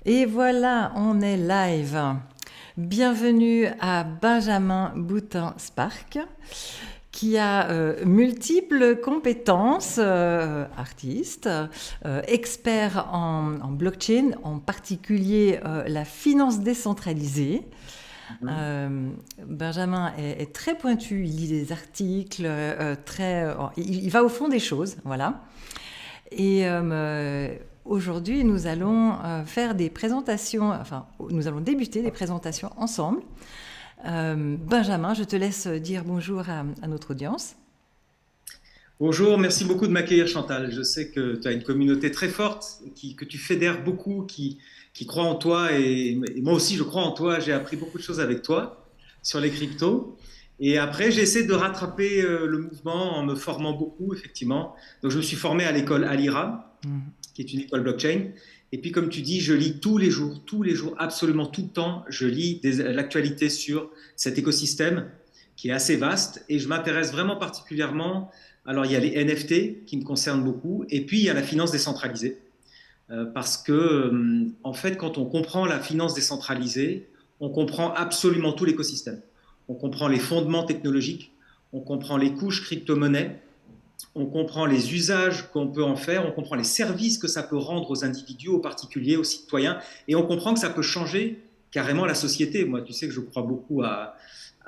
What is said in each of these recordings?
Et voilà, on est live. Bienvenue à Benjamin Boutin-Spark, qui a multiples compétences, artiste, expert en blockchain, en particulier la finance décentralisée. Mhm. Benjamin est très pointu, il lit des articles, il va au fond des choses, voilà. Et aujourd'hui, nous allons faire des présentations, enfin, nous allons débuter des présentations ensemble. Benjamin, je te laisse dire bonjour à notre audience. Bonjour, merci beaucoup de m'accueillir Chantal. Je sais que tu as une communauté très forte, que tu fédères beaucoup, qui croit en toi et moi aussi je crois en toi. J'ai appris beaucoup de choses avec toi sur les cryptos. Et après, j'essaie de rattraper le mouvement en me formant beaucoup, effectivement. Donc, je me suis formé à l'école Alira, Mm. qui est une école blockchain. Et puis, comme tu dis, je lis tous les jours, absolument tout le temps. Je lis l'actualité sur cet écosystème qui est assez vaste. Et je m'intéresse vraiment particulièrement. Alors, il y a les NFT qui me concernent beaucoup. Et puis, il y a la finance décentralisée. Parce que, en fait, quand on comprend la finance décentralisée, on comprend absolument tout l'écosystème. On comprend les fondements technologiques, on comprend les couches crypto-monnaies, on comprend les usages qu'on peut en faire, on comprend les services que ça peut rendre aux individus, aux particuliers, aux citoyens, et on comprend que ça peut changer carrément la société. Moi, tu sais que je crois beaucoup à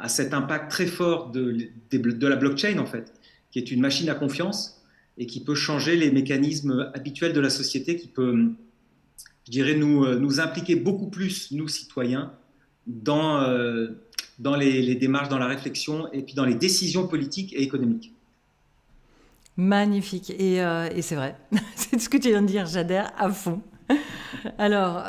cet impact très fort de la blockchain, en fait, qui est une machine à confiance et qui peut changer les mécanismes habituels de la société, qui peut, je dirais, nous impliquer beaucoup plus, nous, citoyens, dans, dans les démarches, dans la réflexion et puis dans les décisions politiques et économiques. Magnifique. Et c'est vrai, c'est ce que tu viens de dire, j'adhère à fond. Alors,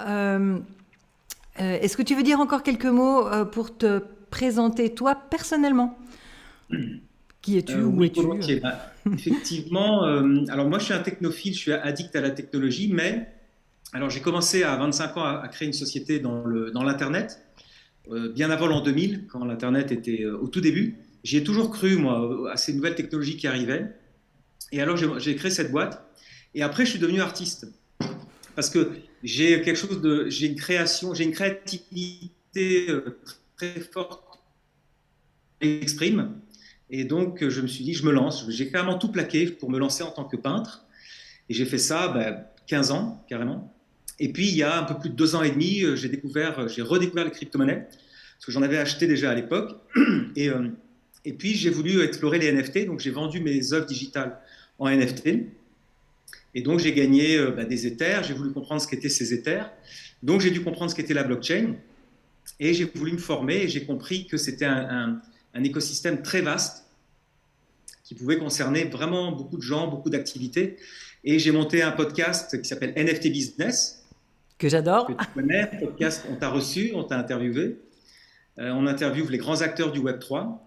est-ce que tu veux dire encore quelques mots pour te présenter toi personnellement? Qui es-tu? Où Oui, es-tu? volontiers. Bah, effectivement, alors moi je suis un technophile, je suis addict à la technologie, mais alors j'ai commencé à 25 ans à créer une société dans l'Internet, bien avant l'an 2000, quand l'Internet était au tout début. J'y ai toujours cru, moi, à ces nouvelles technologies qui arrivaient. Et alors j'ai créé cette boîte. Et après, je suis devenu artiste. Parce que j'ai une création, j'ai une créativité très forte qui exprime. Et donc, je me suis dit, je me lance. J'ai carrément tout plaqué pour me lancer en tant que peintre. Et j'ai fait ça 15 ans, carrément. Et puis, il y a un peu plus de 2 ans et demi, j'ai redécouvert les crypto-monnaies, parce que j'en avais acheté déjà à l'époque. Et, euh, et puis, j'ai voulu explorer les NFT, donc j'ai vendu mes œuvres digitales en NFT. Et donc, j'ai gagné des Ethers, j'ai voulu comprendre ce qu'étaient ces Ethers. Donc, j'ai dû comprendre ce qu'était la blockchain. Et j'ai voulu me former et j'ai compris que c'était un écosystème très vaste qui pouvait concerner vraiment beaucoup de gens, beaucoup d'activités. Et j'ai monté un podcast qui s'appelle NFT Business, Que que j'adore. tu connais. Un podcast, on t'a reçu, on t'a interviewé. On interviewe les grands acteurs du Web3.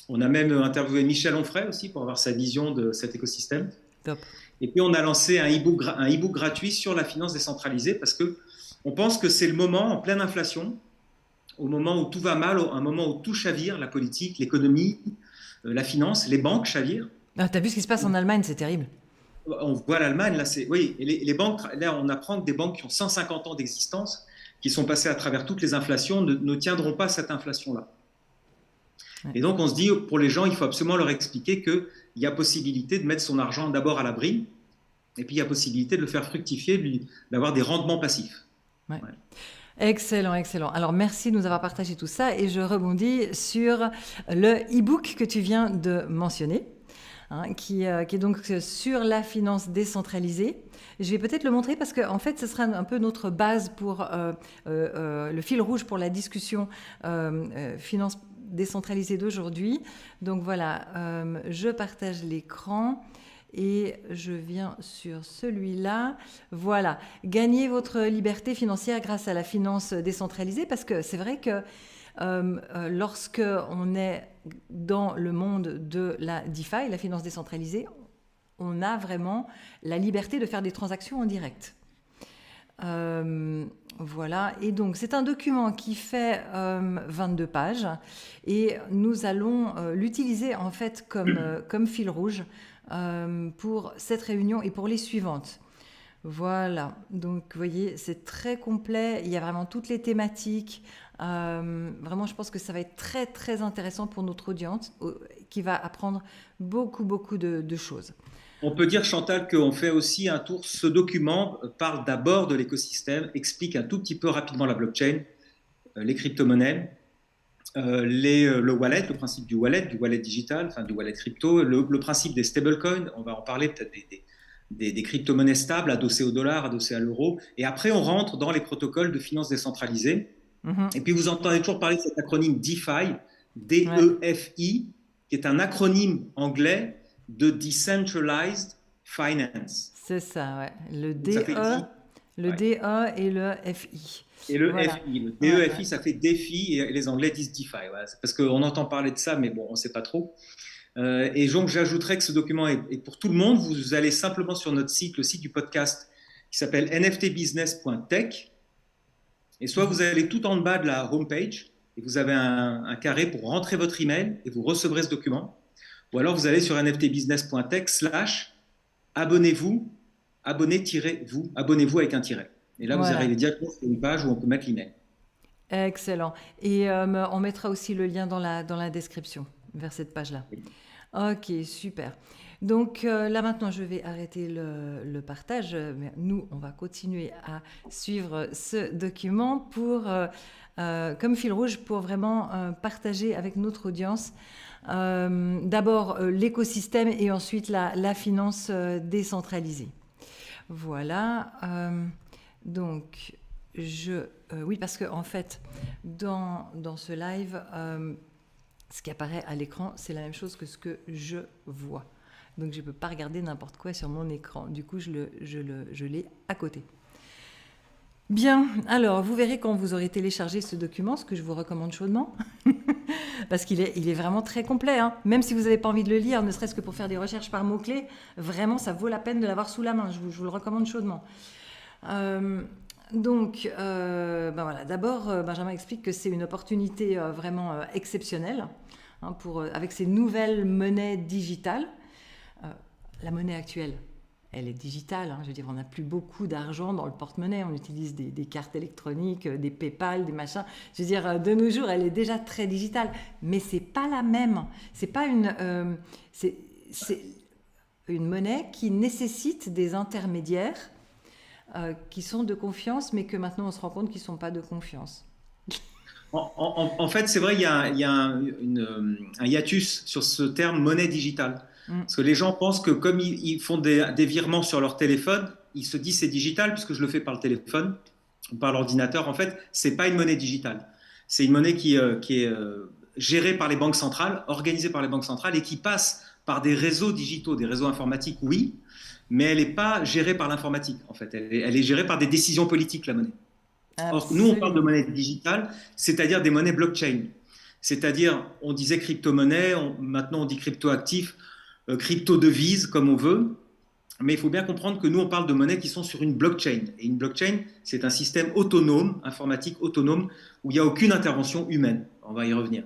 On a même interviewé Michel Onfray aussi pour avoir sa vision de cet écosystème. Top. Et puis on a lancé un e-book gratuit sur la finance décentralisée parce que on pense que c'est le moment en pleine inflation, au moment où tout va mal, un moment où tout chavire, la politique, l'économie, la finance, les banques chavirent. Ah, t'as vu ce qui se passe en Allemagne, c'est terrible. On voit l'Allemagne, là, oui, et les banques, là, on apprend que des banques qui ont 150 ans d'existence, qui sont passées à travers toutes les inflations, ne tiendront pas cette inflation-là. Ouais. Et donc, on se dit, pour les gens, il faut absolument leur expliquer qu'il y a possibilité de mettre son argent d'abord à l'abri, et puis il y a possibilité de le faire fructifier, d'avoir des rendements passifs. Ouais. Ouais. Excellent, excellent. Alors merci de nous avoir partagé tout ça et je rebondis sur le e-book que tu viens de mentionner, hein, qui est donc sur la finance décentralisée. Je vais peut-être le montrer parce qu'en fait, ce sera un peu notre base pour le fil rouge pour la discussion finance décentralisée d'aujourd'hui. Donc voilà, je partage l'écran. Et je viens sur celui-là. Voilà, gagner votre liberté financière grâce à la finance décentralisée, parce que c'est vrai que lorsque on est dans le monde de la DeFi, la finance décentralisée, on a vraiment la liberté de faire des transactions en direct. Voilà, et donc c'est un document qui fait 22 pages et nous allons l'utiliser en fait comme fil rouge pour cette réunion et pour les suivantes. Voilà, donc vous voyez, c'est très complet, il y a vraiment toutes les thématiques. Vraiment, je pense que ça va être très très intéressant pour notre audience qui va apprendre beaucoup beaucoup de choses. On peut dire, Chantal, qu'on fait aussi un tour. Ce document parle d'abord de l'écosystème, explique un tout petit peu rapidement la blockchain, les crypto-monnaies, le wallet, le principe du wallet digital, enfin du wallet crypto, le principe des stablecoins, on va en parler peut-être des crypto-monnaies stables adossées au dollar, adossées à l'euro. Et après, on rentre dans les protocoles de finance décentralisée. Mhm. Et puis, vous entendez toujours parler de cet acronyme DeFi, Ouais, D-E-F-I, qui est un acronyme anglais de Decentralized Finance. c'est ça, ouais. Donc, ça fait D. Le Ouais. DE et le FI. Et le Voilà. FI, le Ouais, ouais. DEFI, ça fait défi, et les Anglais disent DeFi. Voilà. C'est parce qu'on entend parler de ça, mais bon, on ne sait pas trop. Et donc, j'ajouterais que ce document est pour tout le monde. Vous allez simplement sur notre site, le site du podcast, qui s'appelle nftbusiness.tech. Et soit Mhm. vous allez tout en bas de la homepage, et vous avez un carré pour rentrer votre email, et vous recevrez ce document. Ou alors, vous allez sur nftbusiness.tech/abonnez-vous, abonnez-vous, abonnez-vous avec un tiret. Et là, vous Voilà. arrivez directement sur une page où on peut mettre l'email. Excellent. Et on mettra aussi le lien dans la description vers cette page-là. Ok, super. Donc là maintenant, je vais arrêter le partage. Mais nous, on va continuer à suivre ce document comme fil rouge pour vraiment partager avec notre audience d'abord l'écosystème et ensuite la finance décentralisée. Voilà. Donc, oui, parce que en fait, dans ce live, ce qui apparaît à l'écran, c'est la même chose que ce que je vois. Donc, je ne peux pas regarder n'importe quoi sur mon écran. Du coup, je l'ai à côté. Bien, alors vous verrez quand vous aurez téléchargé ce document, ce que je vous recommande chaudement, parce qu'il est, il est vraiment très complet. Hein. Même si vous n'avez pas envie de le lire, ne serait-ce que pour faire des recherches par mots-clés, vraiment, ça vaut la peine de l'avoir sous la main. Je vous le recommande chaudement. Ben voilà. D'abord, Benjamin explique que c'est une opportunité vraiment exceptionnelle hein, avec ces nouvelles monnaies digitales. La monnaie actuelle, elle est digitale. Hein, je veux dire, on n'a plus beaucoup d'argent dans le porte-monnaie. On utilise des cartes électroniques, des PayPal, des machins. Je veux dire, de nos jours, elle est déjà très digitale. Mais c'est pas la même. C'est pas c'est une monnaie qui nécessite des intermédiaires qui sont de confiance, mais que maintenant on se rend compte qu'ils ne sont pas de confiance. En fait, c'est vrai, il y a un hiatus sur ce terme monnaie digitale. Mm. Parce que les gens pensent que comme ils font des virements sur leur téléphone, ils se disent c'est digital puisque je le fais par le téléphone ou par l'ordinateur. En fait, c'est pas une monnaie digitale. C'est une monnaie qui est gérée par les banques centrales, organisée par les banques centrales et qui passe par des réseaux digitaux, des réseaux informatiques, oui, mais elle n'est pas gérée par l'informatique. En fait, elle est gérée par des décisions politiques, la monnaie. Or, nous, on parle de Absolument. monnaie digitale, c'est-à-dire des monnaies blockchain. C'est-à-dire, on disait crypto-monnaie, maintenant on dit crypto-actif, crypto-devise, comme on veut. Mais il faut bien comprendre que nous, on parle de monnaies qui sont sur une blockchain. Et une blockchain, c'est un système autonome, informatique autonome, où il n'y a aucune intervention humaine. On va y revenir.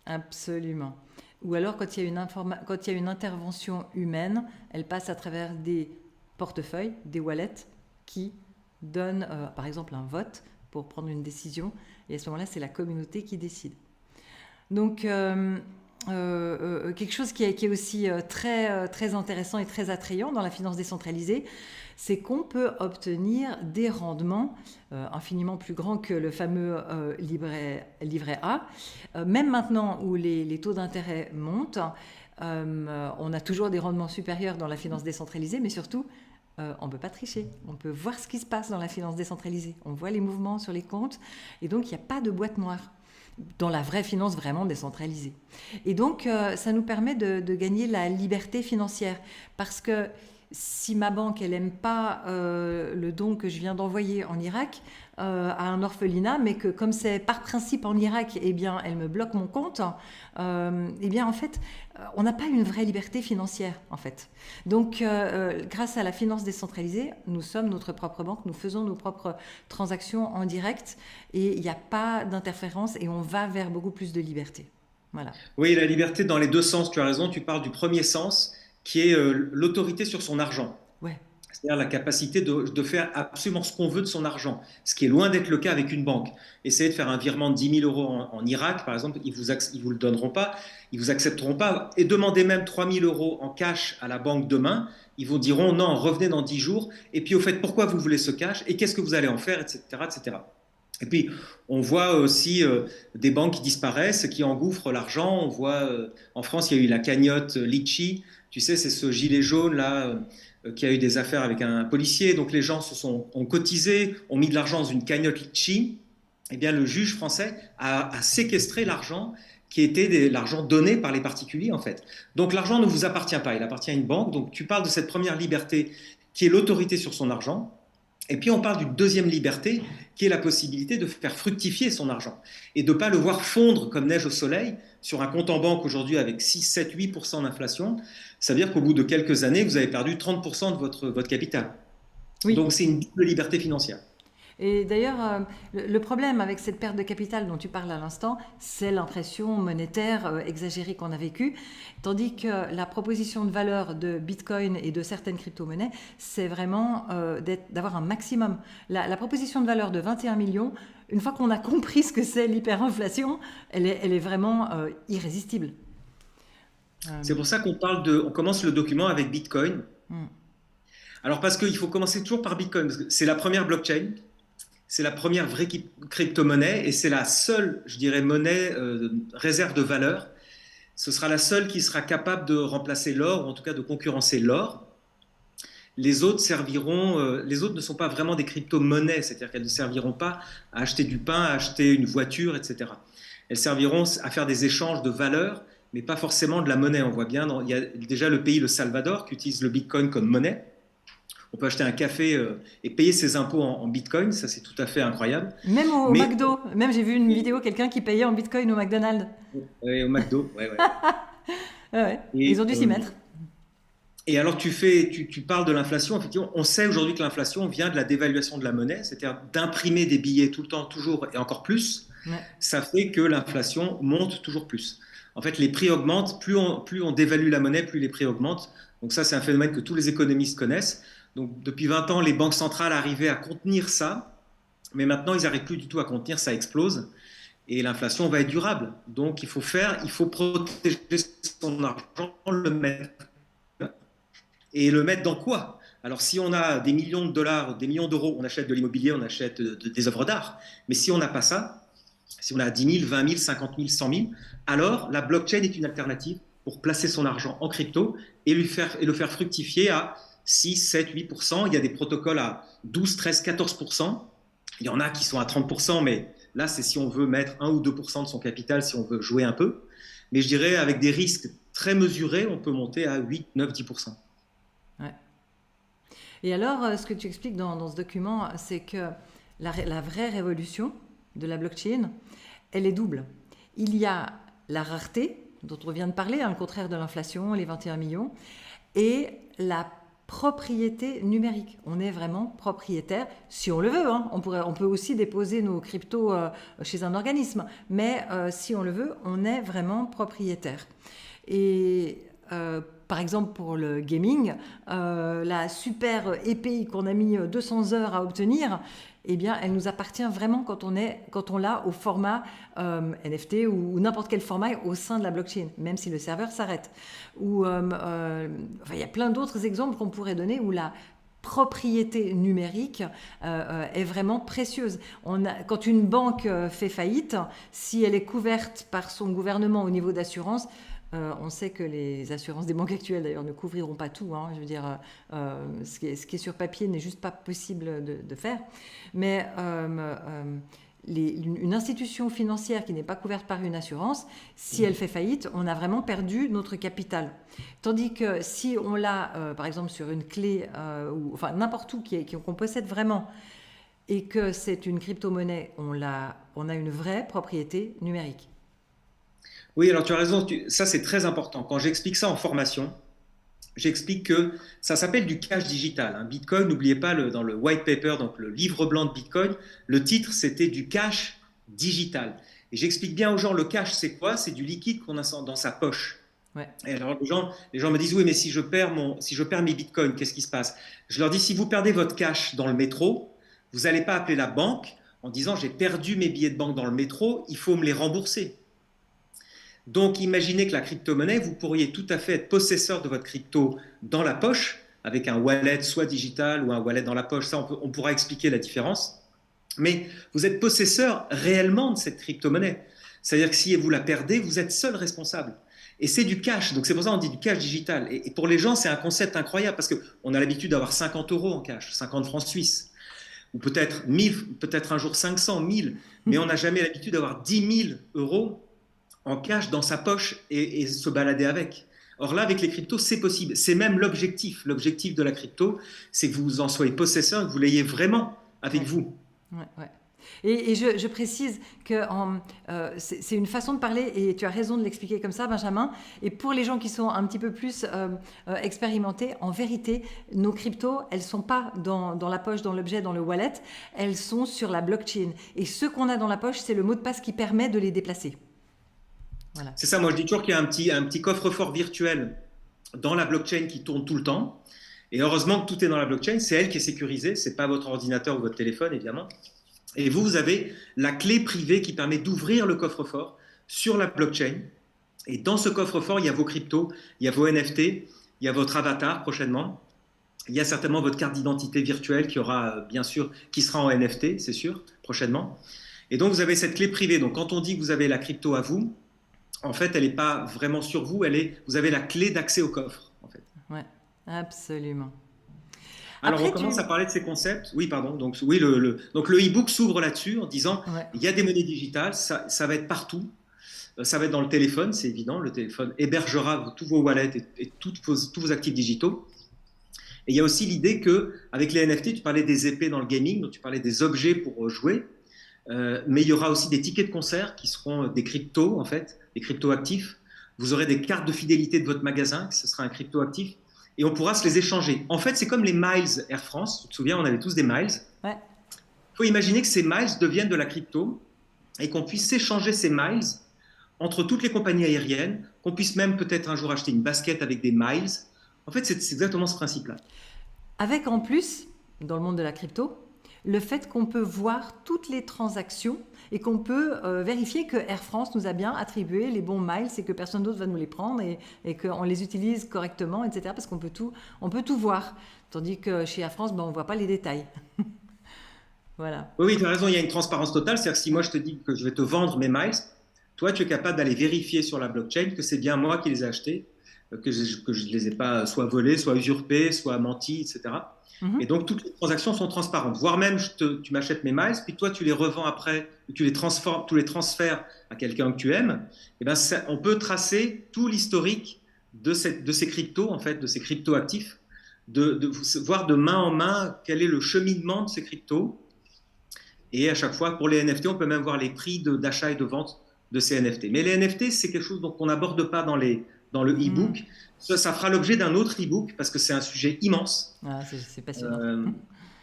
Absolument. Ou alors, quand il y a quand il y a une intervention humaine, elle passe à travers des portefeuilles, des wallets, qui donnent, par exemple, un vote pour prendre une décision. Et à ce moment-là, c'est la communauté qui décide. Donc, quelque chose qui est aussi très intéressant et très attrayant dans la finance décentralisée, c'est qu'on peut obtenir des rendements infiniment plus grands que le fameux livret A. Même maintenant où les taux d'intérêt montent, on a toujours des rendements supérieurs dans la finance décentralisée, mais surtout, on ne peut pas tricher. On peut voir ce qui se passe dans la finance décentralisée. On voit les mouvements sur les comptes, et donc il n'y a pas de boîte noire dans la vraie finance vraiment décentralisée. Et donc, ça nous permet de gagner la liberté financière. Parce que si ma banque, elle n'aime pas le don que je viens d'envoyer en Irak à un orphelinat, mais que comme c'est par principe en Irak, eh bien, elle me bloque mon compte, eh bien, en fait, on n'a pas une vraie liberté financière, en fait. Donc, grâce à la finance décentralisée, nous sommes notre propre banque, nous faisons nos propres transactions en direct et il n'y a pas d'interférence et on va vers beaucoup plus de liberté. Voilà. Oui, la liberté dans les deux sens, tu as raison. Tu parles du premier sens, qui est l'autorité sur son argent. Ouais. C'est-à-dire la capacité de faire absolument ce qu'on veut de son argent, ce qui est loin d'être le cas avec une banque. Essayez de faire un virement de 10 000 euros en Irak, par exemple, ils vous le donneront pas, ils vous accepteront pas. Et demandez même 3 000 euros en cash à la banque demain, ils vous diront non, revenez dans 10 jours. Et puis au fait, pourquoi vous voulez ce cash et qu'est-ce que vous allez en faire, etc., etc. Et puis, on voit aussi des banques qui disparaissent, qui engouffrent l'argent. On voit, en France, il y a eu la cagnotte Litchi. Tu sais, c'est ce gilet jaune là qui a eu des affaires avec un policier. Donc, les gens ont cotisé, ont mis de l'argent dans une cagnotte Litchi. Eh bien, le juge français a séquestré l'argent qui était l'argent donné par les particuliers, en fait. Donc, l'argent ne vous appartient pas, il appartient à une banque. Donc, tu parles de cette première liberté qui est l'autorité sur son argent. Et puis on parle d'une deuxième liberté qui est la possibilité de faire fructifier son argent et de ne pas le voir fondre comme neige au soleil sur un compte en banque aujourd'hui avec 6, 7, 8% d'inflation. Ça veut dire qu'au bout de quelques années, vous avez perdu 30% de votre capital. Oui. Donc c'est une double liberté financière. Et d'ailleurs, le problème avec cette perte de capital dont tu parles à l'instant, c'est l'impression monétaire exagérée qu'on a vécue, tandis que la proposition de valeur de Bitcoin et de certaines crypto-monnaies, c'est vraiment d'avoir un maximum. La proposition de valeur de 21 millions, une fois qu'on a compris ce que c'est l'hyperinflation, elle est vraiment irrésistible. C'est pour ça on commence le document avec Bitcoin. Hmm. Alors parce qu'il faut commencer toujours par Bitcoin, parce que c'est la première blockchain. C'est la première vraie crypto-monnaie et c'est la seule, je dirais, monnaie réserve de valeur. Ce sera la seule qui sera capable de remplacer l'or, ou en tout cas de concurrencer l'or. Les autres les autres ne sont pas vraiment des crypto-monnaies, c'est-à-dire qu'elles ne serviront pas à acheter du pain, à acheter une voiture, etc. Elles serviront à faire des échanges de valeurs, mais pas forcément de la monnaie. On voit bien, il y a déjà le pays, le Salvador, qui utilise le Bitcoin comme monnaie. On peut acheter un café et payer ses impôts en Bitcoin, ça c'est tout à fait incroyable. Même au McDo, même j'ai vu une vidéo, quelqu'un qui payait en Bitcoin au McDonald's. Oui, au McDo, ouais, ouais. Ouais, ils ont dû s'y mettre. Et alors tu parles de l'inflation, effectivement, on sait aujourd'hui que l'inflation vient de la dévaluation de la monnaie, c'est-à-dire d'imprimer des billets tout le temps, toujours et encore plus. Ouais. Ça fait que l'inflation monte toujours plus. En fait, les prix augmentent, plus on dévalue la monnaie, plus les prix augmentent. Donc ça, c'est un phénomène que tous les économistes connaissent. Donc, depuis 20 ans, les banques centrales arrivaient à contenir ça, mais maintenant, ils n'arrivent plus du tout à contenir, ça explose, et l'inflation va être durable. Donc, il faut protéger son argent, le mettre. Et le mettre dans quoi? Alors, si on a des millions de dollars, des millions d'euros, on achète de l'immobilier, on achète des œuvres d'art. Mais si on n'a pas ça, si on a 10 000, 20 000, 50 000, 100 000, alors la blockchain est une alternative pour placer son argent en crypto et le faire fructifier à 6, 7, 8%. Il y a des protocoles à 12, 13, 14%. Il y en a qui sont à 30%, mais là, c'est si on veut mettre 1 ou 2% de son capital, si on veut jouer un peu. Mais je dirais, avec des risques très mesurés, on peut monter à 8, 9, 10%. Ouais. Et alors, ce que tu expliques dans ce document, c'est que la vraie révolution de la blockchain, elle est double. Il y a la rareté, dont on vient de parler, le contraire de l'inflation, les 21 millions, et la propriété numérique. On est vraiment propriétaire, si on le veut. Hein. On peut aussi déposer nos cryptos chez un organisme, mais si on le veut, on est vraiment propriétaire. Et par exemple, pour le gaming, la super épée qu'on a mis 200 heures à obtenir, eh bien, elle nous appartient vraiment quand on l'a au format NFT ou n'importe quel format au sein de la blockchain, même si le serveur s'arrête. Ou il y a plein d'autres exemples qu'on pourrait donner où la propriété numérique est vraiment précieuse. Quand une banque fait faillite, si elle est couverte par son gouvernement au niveau d'assurance, on sait que les assurances des banques actuelles, d'ailleurs, ne couvriront pas tout. Hein. Je veux dire, ce qui est sur papier n'est juste pas possible de faire. Mais une institution financière qui n'est pas couverte par une assurance, si elle fait faillite, on a vraiment perdu notre capital. Tandis que si on l'a, par exemple, sur une clé, ou enfin n'importe où, qu'on possède vraiment, et que c'est une crypto-monnaie, on a une vraie propriété numérique. Oui, alors tu as raison, ça c'est très important. Quand j'explique ça en formation, j'explique que ça s'appelle du cash digital. Hein. Bitcoin, n'oubliez pas, dans le white paper, donc le livre blanc de Bitcoin, le titre c'était du cash digital. Et j'explique bien aux gens, le cash c'est quoi? C'est du liquide qu'on a dans sa poche. Ouais. Et alors les gens me disent, oui, mais si je perds mes bitcoins, qu'est-ce qui se passe? Je leur dis, si vous perdez votre cash dans le métro, vous n'allez pas appeler la banque en disant, j'ai perdu mes billets de banque dans le métro, il faut me les rembourser. Donc imaginez que la crypto-monnaie, vous pourriez tout à fait être possesseur de votre crypto dans la poche, avec un wallet soit digital ou un wallet dans la poche, ça on pourra expliquer la différence. Mais vous êtes possesseur réellement de cette crypto-monnaie. C'est-à-dire que si vous la perdez, vous êtes seul responsable. Et c'est du cash, donc c'est pour ça qu'on dit du cash digital. Et pour les gens, c'est un concept incroyable parce qu'on a l'habitude d'avoir 50 euros en cash, 50 francs suisses, ou peut-être 1000, peut-être un jour 500, 1000, mais on n'a jamais l'habitude d'avoir 10 000 euros en cash dans sa poche et se balader avec. Or là, avec les cryptos, c'est possible. C'est même l'objectif. L'objectif de la crypto, c'est que vous en soyez possesseur, que vous l'ayez vraiment avec Ouais. vous. Ouais, ouais. Et je précise que c'est une façon de parler, et tu as raison de l'expliquer comme ça, Benjamin. Et pour les gens qui sont un petit peu plus expérimentés, en vérité, nos cryptos, elles ne sont pas dans la poche, dans l'objet, dans le wallet, elles sont sur la blockchain. Et ce qu'on a dans la poche, c'est le mot de passe qui permet de les déplacer. Voilà. C'est ça, moi je dis toujours qu'il y a un petit coffre-fort virtuel dans la blockchain qui tourne tout le temps. Et heureusement que tout est dans la blockchain, c'est elle qui est sécurisée, c'est pas votre ordinateur ou votre téléphone évidemment. Et vous avez la clé privée qui permet d'ouvrir le coffre-fort sur la blockchain. Et dans ce coffre-fort, il y a vos cryptos, il y a vos NFT, il y a votre avatar prochainement. Il y a certainement votre carte d'identité virtuelle qui aura, bien sûr, qui sera en NFT, c'est sûr, prochainement. Et donc, vous avez cette clé privée. Donc, quand on dit que vous avez la crypto à vous, en fait, elle n'est pas vraiment sur vous, vous avez la clé d'accès au coffre, en fait. Ouais, absolument. Alors, on Après, commence à parler de ces concepts. Oui, pardon. Donc, oui, donc le e-book s'ouvre là-dessus en disant, ouais. il y a des monnaies digitales, ça va être partout. Ça va être dans le téléphone, c'est évident. Le téléphone hébergera tous vos wallets et tous vos actifs digitaux. Et il y a aussi l'idée que, avec les NFT, tu parlais des épées dans le gaming, donc tu parlais des objets pour jouer, mais il y aura aussi des tickets de concert qui seront des cryptos, en fait, des cryptos actifs. Vous aurez des cartes de fidélité de votre magasin, ce sera un crypto actif, et on pourra se les échanger. En fait, c'est comme les miles Air France. Tu te souviens, on avait tous des miles. Ouais. Il faut imaginer que ces miles deviennent de la crypto et qu'on puisse s'échanger ces miles entre toutes les compagnies aériennes, qu'on puisse même peut-être un jour acheter une basket avec des miles. En fait, c'est exactement ce principe-là. Avec en plus, dans le monde de la crypto, le fait qu'on peut voir toutes les transactions et qu'on peut vérifier que Air France nous a bien attribué les bons miles et que personne d'autre va nous les prendre et qu'on les utilise correctement, etc. Parce qu'on peut tout voir. Tandis que chez Air France, ben, on ne voit pas les détails. Voilà. Oui, tu as raison, il y a une transparence totale. C'est-à-dire que si moi je te dis que je vais te vendre mes miles, toi tu es capable d'aller vérifier sur la blockchain que c'est bien moi qui les ai achetés, que je ne les ai pas soit volés, soit usurpés, soit menti, etc. Et donc, toutes les transactions sont transparentes. Voire même, tu m'achètes mes miles, puis toi, tu les revends après, ou tu les transfères à quelqu'un que tu aimes. Et ben, on peut tracer tout l'historique de ces cryptos, en fait, de ces crypto-actifs, de voir de main en main quel est le cheminement de ces cryptos. Et à chaque fois, pour les NFT, on peut même voir les prix d'achat et de vente de ces NFT. Mais les NFT, c'est quelque chose qu'on n'aborde pas dans le e-book. Ça fera l'objet d'un autre e-book parce que c'est un sujet immense. Ah, c'est passionnant.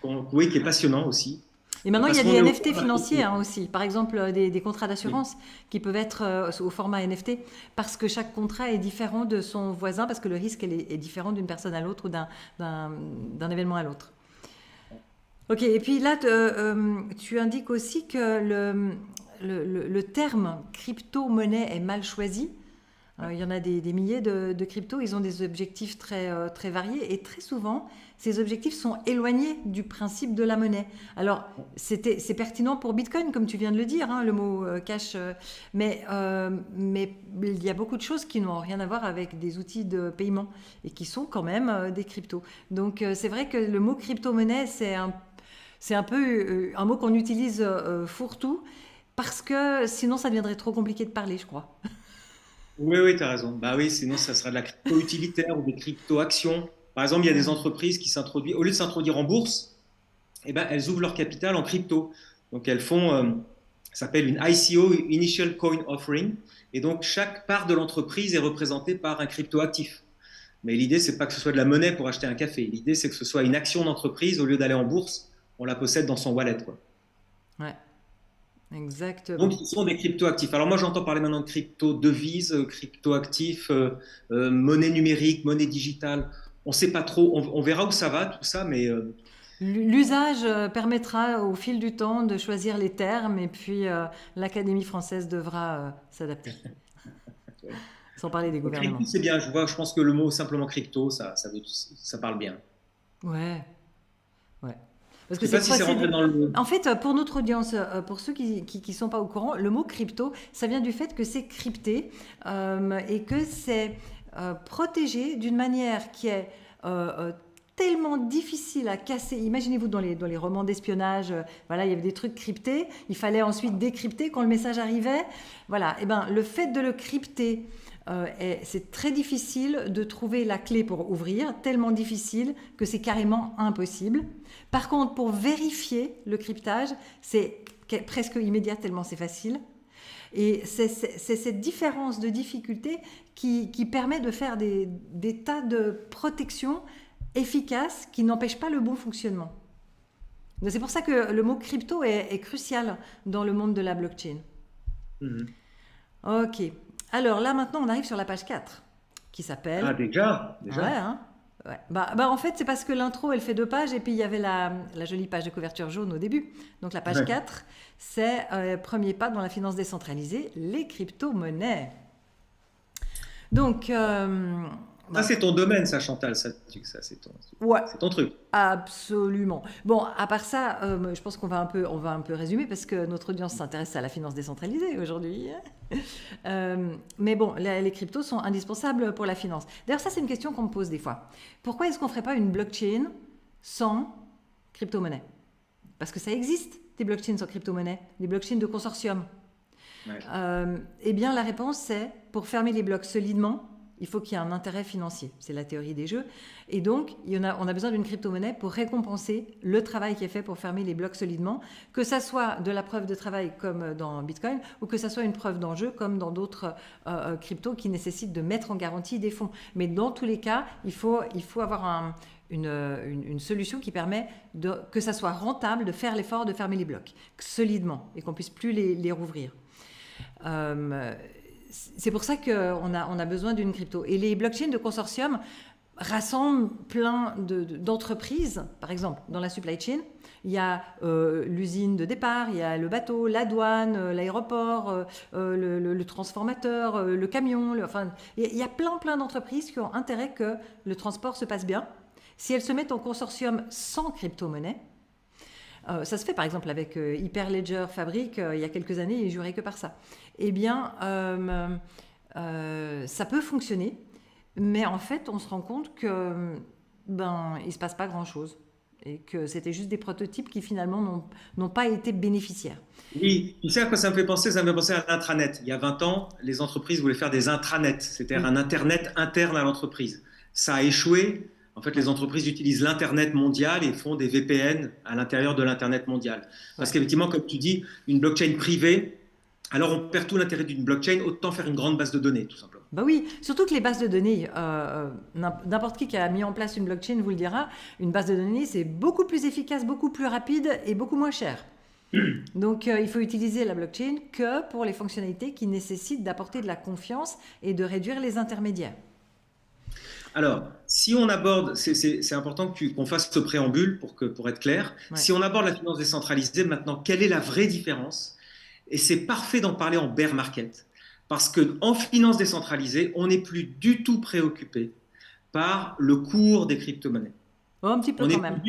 Oui, qui est passionnant aussi. Et maintenant, il y a des NFT financiers aussi. Par exemple, des contrats d'assurance qui peuvent être au format NFT parce que chaque contrat est différent de son voisin, parce que le risque est différent d'une personne à l'autre ou d'un événement à l'autre. Ok, et puis là, tu indiques aussi que le terme crypto-monnaie est mal choisi. Il y en a des milliers de cryptos, ils ont des objectifs très, très variés et très souvent, ces objectifs sont éloignés du principe de la monnaie. Alors, c'est pertinent pour Bitcoin, comme tu viens de le dire, hein, le mot cash, mais il y a beaucoup de choses qui n'ont rien à voir avec des outils de paiement et qui sont quand même des cryptos. Donc, c'est vrai que le mot crypto-monnaie, c'est un peu un mot qu'on utilise fourre-tout parce que sinon, ça deviendrait trop compliqué de parler, je crois. Oui, tu as raison. Bah oui, sinon ça sera de la crypto utilitaire ou des crypto-actions. Par exemple, il y a des entreprises qui s'introduisent, au lieu de s'introduire en bourse, eh ben, elles ouvrent leur capital en crypto. Donc elles font, ça s'appelle une ICO, Initial Coin Offering, et donc chaque part de l'entreprise est représentée par un crypto-actif. Mais l'idée, c'est pas que ce soit de la monnaie pour acheter un café. L'idée, c'est que ce soit une action d'entreprise, au lieu d'aller en bourse, on la possède dans son wallet, quoi. Ouais. Exactement. Donc, ils sont des crypto-actifs. Alors, moi, j'entends parler maintenant de crypto-devises, crypto-actifs, monnaie numérique, monnaie digitale. On ne sait pas trop. On verra où ça va, tout ça, mais L'usage permettra au fil du temps de choisir les termes et puis l'Académie française devra s'adapter, sans parler des crypto, gouvernements. c'est bien. Je pense que le mot simplement crypto, ça parle bien. Ouais, ouais. Parce Je que ne sais c'est pas si c'est rentré procédé. dans le. En fait, pour notre audience, pour ceux qui sont pas au courant, le mot crypto, ça vient du fait que c'est crypté et que c'est protégé d'une manière qui est tellement difficile à casser. Imaginez-vous dans les romans d'espionnage, voilà, il y avait des trucs cryptés, il fallait ensuite décrypter quand le message arrivait. Voilà, et ben le fait de le crypter, c'est très difficile de trouver la clé pour ouvrir, tellement difficile que c'est carrément impossible. Par contre, pour vérifier le cryptage, c'est presque immédiat tellement c'est facile. Et c'est cette différence de difficulté qui permet de faire des tas de protections efficaces qui n'empêchent pas le bon fonctionnement. Donc c'est pour ça que le mot crypto est crucial dans le monde de la blockchain. Mhm. Ok. Alors là maintenant on arrive sur la page 4 qui Ah, s'appelle... déjà, Ouais, déjà. hein. Ouais. Bah, en fait, c'est parce que l'intro, elle fait 2 pages et puis il y avait la jolie page de couverture jaune au début. Donc la page Ouais. 4, c'est premier pas dans la finance décentralisée, les crypto-monnaies. Donc, Ça, bah, c'est ton domaine, ça, Chantal. Ça, ouais, c'est ton truc. absolument. Bon, à part ça, je pense on va un peu résumer parce que notre audience s'intéresse à la finance décentralisée aujourd'hui. Mais bon, les cryptos sont indispensables pour la finance. D'ailleurs, ça, c'est une question qu'on me pose des fois. Pourquoi est-ce qu'on ne ferait pas une blockchain sans crypto-monnaie? Parce que ça existe, des blockchains sans crypto-monnaie, des blockchains de consortium. Ouais. Eh bien, la réponse, c'est pour fermer les blocs solidement, il faut qu'il y ait un intérêt financier. C'est la théorie des jeux. Et donc, on a besoin d'une crypto-monnaie pour récompenser le travail qui est fait pour fermer les blocs solidement, que ça soit de la preuve de travail comme dans Bitcoin, ou que ça soit une preuve d'enjeu comme dans d'autres cryptos qui nécessitent de mettre en garantie des fonds. Mais dans tous les cas, il faut avoir une solution qui permet que ça soit rentable de faire l'effort de fermer les blocs solidement et qu'on puisse plus les rouvrir. C'est pour ça qu'on a besoin d'une crypto. Et les blockchains de consortium rassemblent plein d'entreprises. Par exemple, dans la supply chain, il y a l'usine de départ, il y a le bateau, la douane, l'aéroport, le transformateur, le camion. Enfin, il y a plein d'entreprises qui ont intérêt que le transport se passe bien. Si elles se mettent en consortium sans crypto-monnaie, ça se fait par exemple avec Hyperledger Fabric, il y a quelques années, ils juraient que par ça. Eh bien, ça peut fonctionner, mais en fait, on se rend compte que il ne se passe pas grand-chose et que c'était juste des prototypes qui finalement n'ont pas été bénéficiaires. Oui, tu sais à quoi ça me fait penser? Ça me fait penser à l'intranet. Il y a 20 ans, les entreprises voulaient faire des intranets, c'est-à-dire Oui, un Internet interne à l'entreprise. Ça a échoué. En fait, les ouais, entreprises utilisent l'Internet mondial et font des VPN à l'intérieur de l'Internet mondial. Parce ouais. qu'effectivement, comme tu dis, une blockchain privée, alors on perd tout l'intérêt d'une blockchain, autant faire une grande base de données, tout simplement. Bah oui, surtout que les bases de données, n'importe qui a mis en place une blockchain vous le dira, une base de données, c'est beaucoup plus efficace, beaucoup plus rapide et beaucoup moins cher. Donc, il faut utiliser la blockchain que pour les fonctionnalités qui nécessitent d'apporter de la confiance et de réduire les intermédiaires. Alors, si on aborde, c'est important qu'on fasse ce préambule pour être clair. Ouais. Si on aborde la finance décentralisée, maintenant, quelle est la vraie différence? Et c'est parfait d'en parler en bear market, parce qu'en finance décentralisée, on n'est plus du tout préoccupé par le cours des crypto-monnaies. Oh, un petit peu On quand est, même.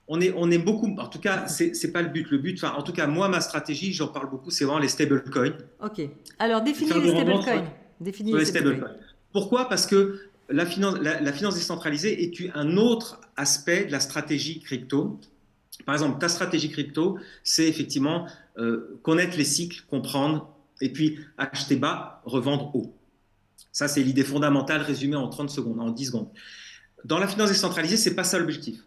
on est beaucoup, en tout cas, c'est pas le but. Le but, enfin, en tout cas, moi, ma stratégie, j'en parle beaucoup, c'est vraiment les stablecoins. Ok. Alors, C'est définis faire les du rendement stablecoins. Définis sur les les stablecoins. stablecoins. Pourquoi? Parce que la finance décentralisée est un autre aspect de la stratégie crypto. Par exemple, ta stratégie crypto, c'est effectivement connaître les cycles, comprendre, et puis acheter bas, revendre haut. Ça, c'est l'idée fondamentale résumée en 30 secondes, en 10 secondes. Dans la finance décentralisée, c'est pas ça l'objectif.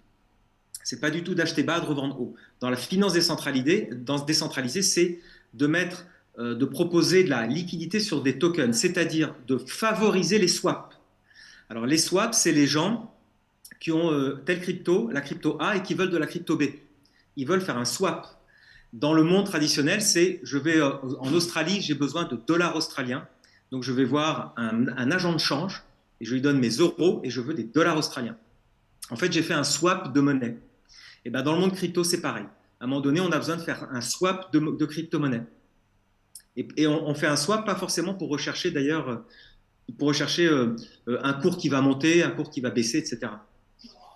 C'est pas du tout d'acheter bas, de revendre haut. Dans la finance décentralisée, c'est de proposer de la liquidité sur des tokens, c'est-à-dire de favoriser les swaps. Alors les swaps, c'est les gens qui ont telle crypto, la crypto A, et qui veulent de la crypto B. Ils veulent faire un swap. Dans le monde traditionnel, c'est je vais en Australie, j'ai besoin de dollars australiens. Donc je vais voir un agent de change et je lui donne mes euros et je veux des dollars australiens. En fait, j'ai fait un swap de monnaie. Et ben, dans le monde crypto, c'est pareil. À un moment donné, on a besoin de faire un swap de crypto-monnaie. Et on fait un swap, pas forcément pour rechercher d'ailleurs, pour rechercher un cours qui va monter, un cours qui va baisser, etc.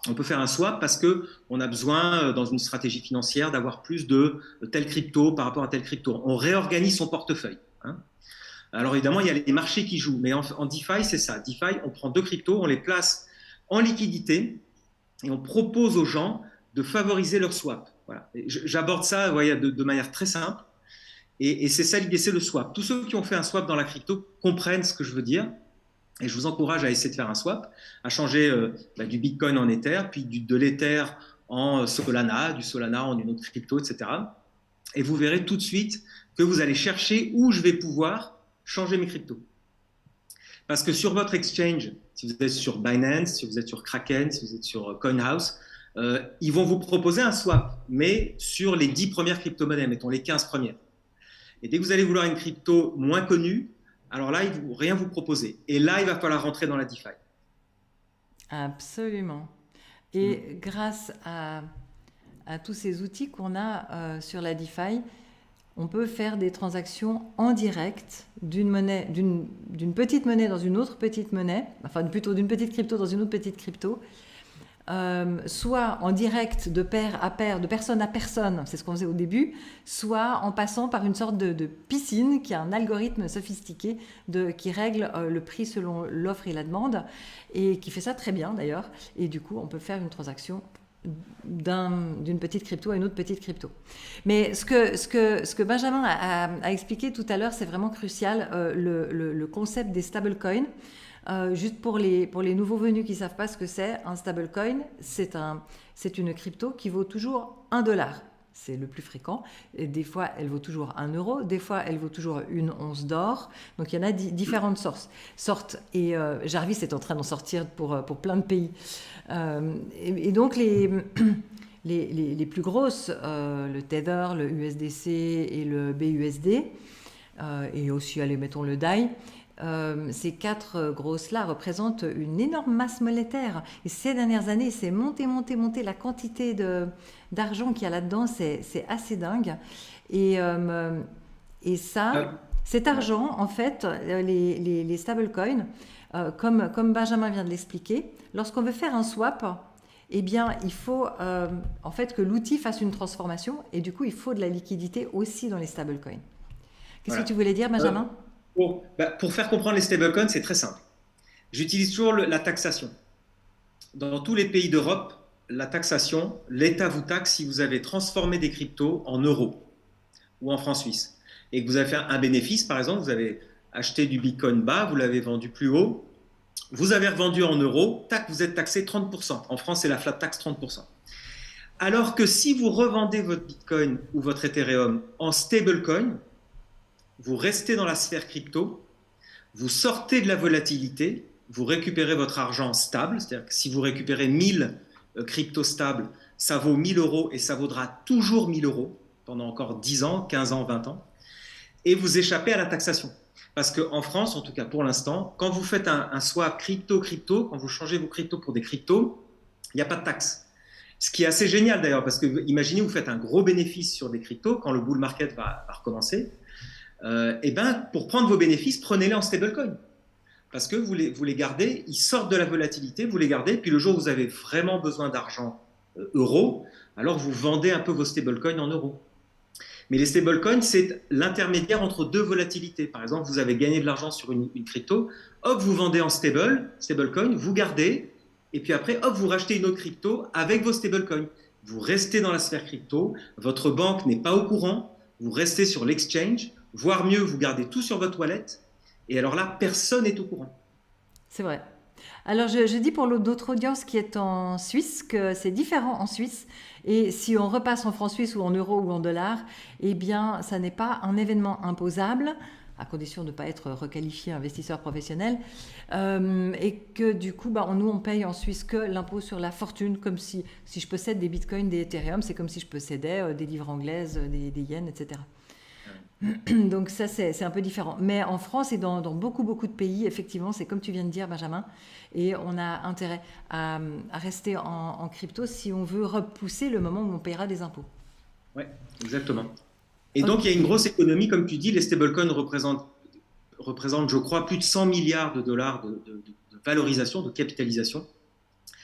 On peut faire un swap parce qu'on a besoin, dans une stratégie financière, d'avoir plus de tel crypto par rapport à tel crypto. On réorganise son portefeuille. Hein. Alors évidemment, il y a les marchés qui jouent, mais en DeFi, c'est ça. DeFi, on prend deux cryptos, on les place en liquidité et on propose aux gens de favoriser leur swap. Voilà. J'aborde ça de manière très simple. Et c'est ça l'idée, c'est le swap. Tous ceux qui ont fait un swap dans la crypto comprennent ce que je veux dire. Et je vous encourage à essayer de faire un swap, à changer du Bitcoin en Ether, puis de l'Ether en Solana, du Solana en une autre crypto, etc. Et vous verrez tout de suite que vous allez chercher où je vais pouvoir changer mes cryptos. Parce que sur votre exchange, si vous êtes sur Binance, si vous êtes sur Kraken, si vous êtes sur CoinHouse, ils vont vous proposer un swap, mais sur les 10 premières crypto-monnaies, mettons les 15 premières. Et dès que vous allez vouloir une crypto moins connue, alors là, ils ne vont rien vous proposer. Et là, il va falloir rentrer dans la DeFi. Absolument. Et grâce à tous ces outils qu'on a sur la DeFi, on peut faire des transactions en direct d'une petite monnaie dans une autre petite monnaie, enfin plutôt d'une petite crypto dans une autre petite crypto, soit en direct de pair à pair, de personne à personne, c'est ce qu'on faisait au début, soit en passant par une sorte de piscine qui a un algorithme sophistiqué qui règle le prix selon l'offre et la demande et qui fait ça très bien d'ailleurs. Et du coup, on peut faire une transaction d'une petite crypto à une autre petite crypto. Mais ce que Benjamin a expliqué tout à l'heure, c'est vraiment crucial, le concept des stablecoins. Juste pour les nouveaux venus qui ne savent pas ce que c'est, un stablecoin, c'est une crypto qui vaut toujours $1. C'est le plus fréquent. Et des fois, elle vaut toujours 1 euro. Des fois, elle vaut toujours une once d'or. Donc, il y en a différentes sortes. Et Jarvis est en train d'en sortir pour plein de pays. Et donc, les plus grosses, le Tether, le USDC et le BUSD, et aussi, allez, mettons le DAI, ces 4 grosses-là représentent une énorme masse monétaire. Et ces dernières années, c'est monté. La quantité d'argent qu'il y a là-dedans, c'est assez dingue. Et cet argent, en fait, les stablecoins, comme Benjamin vient de l'expliquer, lorsqu'on veut faire un swap, eh bien, il faut en fait que l'outil fasse une transformation. Et du coup, il faut de la liquidité aussi dans les stablecoins. Qu'est-ce que tu voulais dire, Benjamin ? Pour faire comprendre les stablecoins, c'est très simple. J'utilise toujours la taxation. Dans tous les pays d'Europe, la taxation, l'État vous taxe si vous avez transformé des cryptos en euros ou en francs suisses. Et que vous avez fait un bénéfice, par exemple, vous avez acheté du Bitcoin bas, vous l'avez vendu plus haut, vous avez revendu en euros, tac, vous êtes taxé 30%. En France, c'est la flat tax 30%. Alors que si vous revendez votre Bitcoin ou votre Ethereum en stablecoin, vous restez dans la sphère crypto, vous sortez de la volatilité, vous récupérez votre argent stable, c'est-à-dire que si vous récupérez 1000 cryptos stables, ça vaut 1000 euros et ça vaudra toujours 1000 euros pendant encore 10 ans, 15 ans, 20 ans, et vous échappez à la taxation. Parce qu'en France, en tout cas pour l'instant, quand vous faites un swap crypto-crypto, quand vous changez vos cryptos pour des cryptos, il n'y a pas de taxe. Ce qui est assez génial d'ailleurs, parce que imaginez vous faites un gros bénéfice sur des cryptos quand le bull market va recommencer. Et ben, pour prendre vos bénéfices, prenez-les en stablecoin. Parce que vous les gardez, ils sortent de la volatilité, vous les gardez, puis le jour où vous avez vraiment besoin d'argent euros, alors vous vendez un peu vos stablecoins en euros. Mais les stablecoins, c'est l'intermédiaire entre deux volatilités. Par exemple, vous avez gagné de l'argent sur une crypto, hop, vous vendez en stablecoin, vous gardez, et puis après, hop, vous rachetez une autre crypto avec vos stablecoins. Vous restez dans la sphère crypto, votre banque n'est pas au courant, vous restez sur l'exchange, voire mieux, vous gardez tout sur votre wallet, et alors là, personne n'est au courant. C'est vrai. Alors, je dis pour d'autres audiences qui est en Suisse que c'est différent en Suisse. Et si on repasse en francs suisses ou en euros ou en dollars, eh bien, ça n'est pas un événement imposable. à condition de ne pas être requalifié investisseur professionnel. Et que du coup, nous, on paye en Suisse que l'impôt sur la fortune, comme si je possède des bitcoins, des Ethereum, c'est comme si je possédais des livres anglaises, des yens, etc. Donc ça, c'est un peu différent. Mais en France et dans beaucoup, beaucoup de pays, effectivement, c'est comme tu viens de dire, Benjamin, et on a intérêt à rester en crypto si on veut repousser le moment où on paiera des impôts. Oui, exactement. Et donc, il y a une grosse économie, comme tu dis, les stablecoins représentent, je crois, plus de 100 milliards de dollars de valorisation, de capitalisation.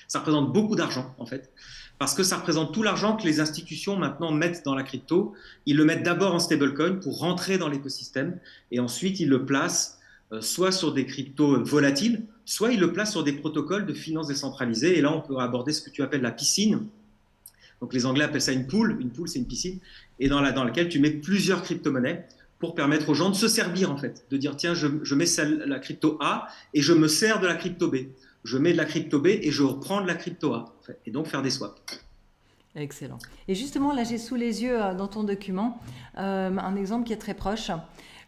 Ça représente beaucoup d'argent, en fait, parce que ça représente tout l'argent que les institutions maintenant mettent dans la crypto. Ils le mettent d'abord en stablecoin pour rentrer dans l'écosystème, et ensuite ils le placent soit sur des cryptos volatiles, soit ils le placent sur des protocoles de finance décentralisée. Et là, on peut aborder ce que tu appelles la piscine. Donc les Anglais appellent ça une pool. Une pool, c'est une piscine, et dans laquelle tu mets plusieurs crypto-monnaies pour permettre aux gens de se servir, en fait, de dire tiens, je mets la crypto A et je me sers de la crypto B. Je mets de la crypto B et je reprends de la crypto A, en fait, et donc faire des swaps. Excellent. Et justement, là, j'ai sous les yeux dans ton document un exemple qui est très proche.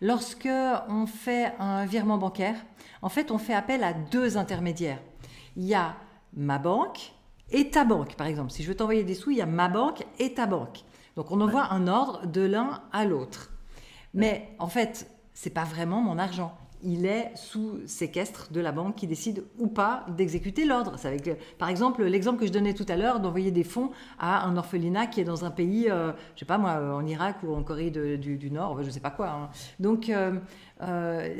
Lorsque on fait un virement bancaire, en fait, on fait appel à deux intermédiaires. Il y a ma banque et ta banque, par exemple. Si je veux t'envoyer des sous, il y a ma banque et ta banque. Donc, on envoie un ordre de l'un à l'autre. Mais en fait, ce n'est pas vraiment mon argent. Il est sous séquestre de la banque qui décide ou pas d'exécuter l'ordre. C'est avec, par exemple, l'exemple que je donnais tout à l'heure d'envoyer des fonds à un orphelinat qui est dans un pays, je ne sais pas moi, en Irak ou en Corée du Nord, je ne sais pas quoi. Hein. Donc,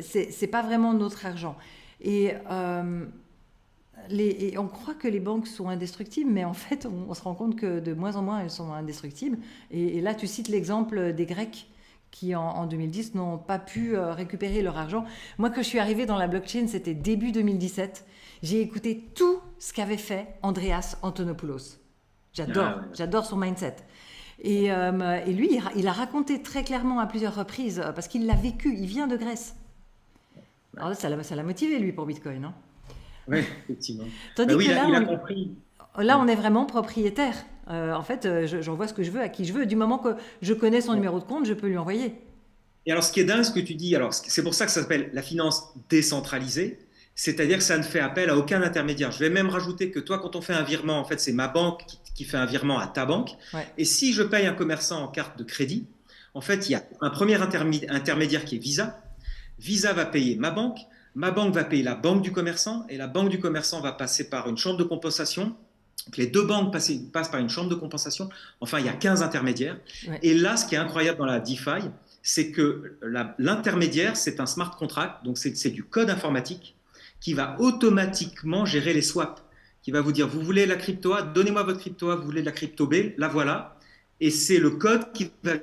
c'est pas vraiment notre argent. Et on croit que les banques sont indestructibles, mais en fait, on se rend compte que de moins en moins, elles sont indestructibles. Et là, tu cites l'exemple des Grecs qui, en 2010, n'ont pas pu récupérer leur argent. Moi, quand je suis arrivée dans la blockchain, c'était début 2017. J'ai écouté tout ce qu'avait fait Andreas Antonopoulos. J'adore son mindset. Et lui, il a raconté très clairement à plusieurs reprises, parce qu'il l'a vécu, il vient de Grèce. Alors ça l'a motivé, lui, pour Bitcoin. Hein. Oui, effectivement. Tandis que il là, a compris. Là, on est vraiment propriétaire. En fait, j'envoie ce que je veux à qui je veux. Du moment que je connais son numéro de compte, je peux lui envoyer. Et alors, ce qui est dingue, ce que tu dis, alors c'est pour ça que ça s'appelle la finance décentralisée, c'est-à-dire que ça ne fait appel à aucun intermédiaire. Je vais même rajouter que toi, quand on fait un virement, en fait, c'est ma banque qui fait un virement à ta banque. Ouais. Et si je paye un commerçant en carte de crédit, en fait, il y a un premier intermédiaire qui est Visa. Visa va payer ma banque va payer la banque du commerçant, et la banque du commerçant va passer par une chambre de compensation. Donc les deux banques passent par une chambre de compensation. Enfin, il y a 15 intermédiaires. Ouais. Et là, ce qui est incroyable dans la DeFi, c'est que l'intermédiaire, c'est un smart contract, donc c'est du code informatique qui va automatiquement gérer les swaps, qui va vous dire, vous voulez la crypto A, donnez-moi votre crypto A, vous voulez de la crypto B, la voilà. Et c'est le code qui va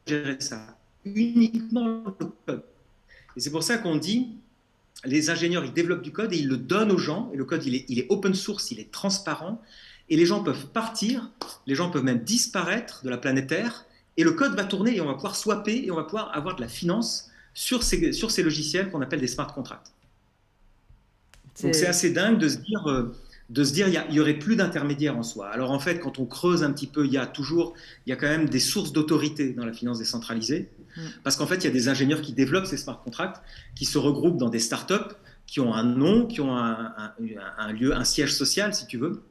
gérer ça, uniquement le code. Et c'est pour ça qu'on dit, les ingénieurs, ils développent du code et ils le donnent aux gens, et le code, il est open source, il est transparent, et les gens peuvent partir, les gens peuvent même disparaître de la planète Terre, et le code va tourner et on va pouvoir swapper et on va pouvoir avoir de la finance sur ces logiciels qu'on appelle des smart contracts. Donc c'est assez dingue de se dire il y aurait plus d'intermédiaires en soi. Alors en fait, quand on creuse un petit peu, il y a quand même des sources d'autorité dans la finance décentralisée, parce qu'en fait, il y a des ingénieurs qui développent ces smart contracts, qui se regroupent dans des startups, qui ont un nom, qui ont un siège social, si tu veux.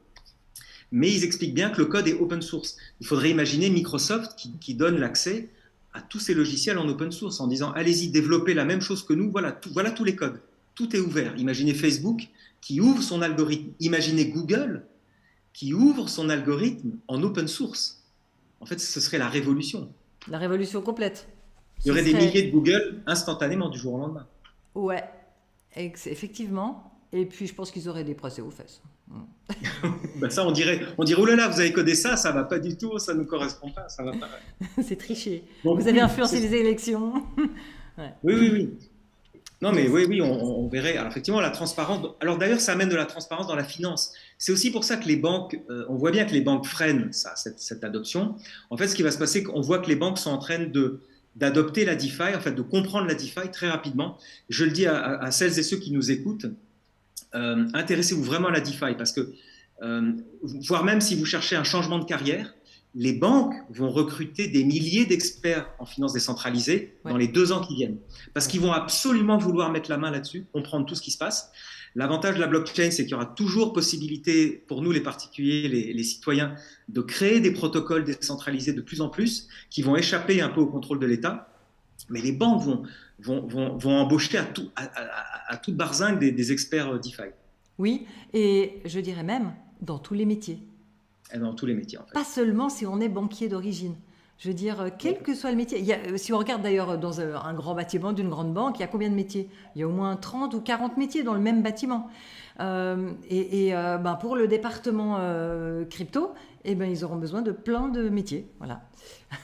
Mais ils expliquent bien que le code est open source. Il faudrait imaginer Microsoft qui donne l'accès à tous ces logiciels en open source en disant allez-y, développez la même chose que nous, voilà tous les codes. Tout est ouvert. Imaginez Facebook qui ouvre son algorithme. Imaginez Google qui ouvre son algorithme en open source. En fait, ce serait la révolution. La révolution complète. Il y aurait des milliers de Google instantanément du jour au lendemain. Ouais, effectivement. Et puis, je pense qu'ils auraient des procès aux fesses. Ben ça, on dirait, oh là là, vous avez codé ça, ça va pas du tout, ça ne correspond pas, ça va pas. C'est triché. Donc, vous avez influencé les élections. Ouais. Oui. Non, mais oui, on verrait. Alors, effectivement, la transparence. Alors, d'ailleurs, ça amène de la transparence dans la finance. C'est aussi pour ça que les banques, on voit bien que les banques freinent cette adoption. En fait, ce qui va se passer, c'est qu'on voit que les banques sont en train d'adopter la DeFi, en fait, de comprendre la DeFi très rapidement. Je le dis à celles et ceux qui nous écoutent. Intéressez-vous vraiment à la DeFi parce que, voire même si vous cherchez un changement de carrière, les banques vont recruter des milliers d'experts en finance décentralisée dans les 2 ans qui viennent. Parce qu'ils vont absolument vouloir mettre la main là-dessus, comprendre tout ce qui se passe. L'avantage de la blockchain, c'est qu'il y aura toujours possibilité pour nous, les particuliers, les citoyens, de créer des protocoles décentralisés de plus en plus qui vont échapper un peu au contrôle de l'État. Mais les banques vont embaucher à toute barzingue des experts DeFi. Oui, et je dirais même dans tous les métiers. Et dans tous les métiers, en fait. Pas seulement si on est banquier d'origine. Je veux dire, quel que soit le métier. Si on regarde d'ailleurs dans un grand bâtiment d'une grande banque, il y a combien de métiers? Il y a au moins 30 ou 40 métiers dans le même bâtiment. Pour le département crypto, ils auront besoin de plein de métiers. Voilà.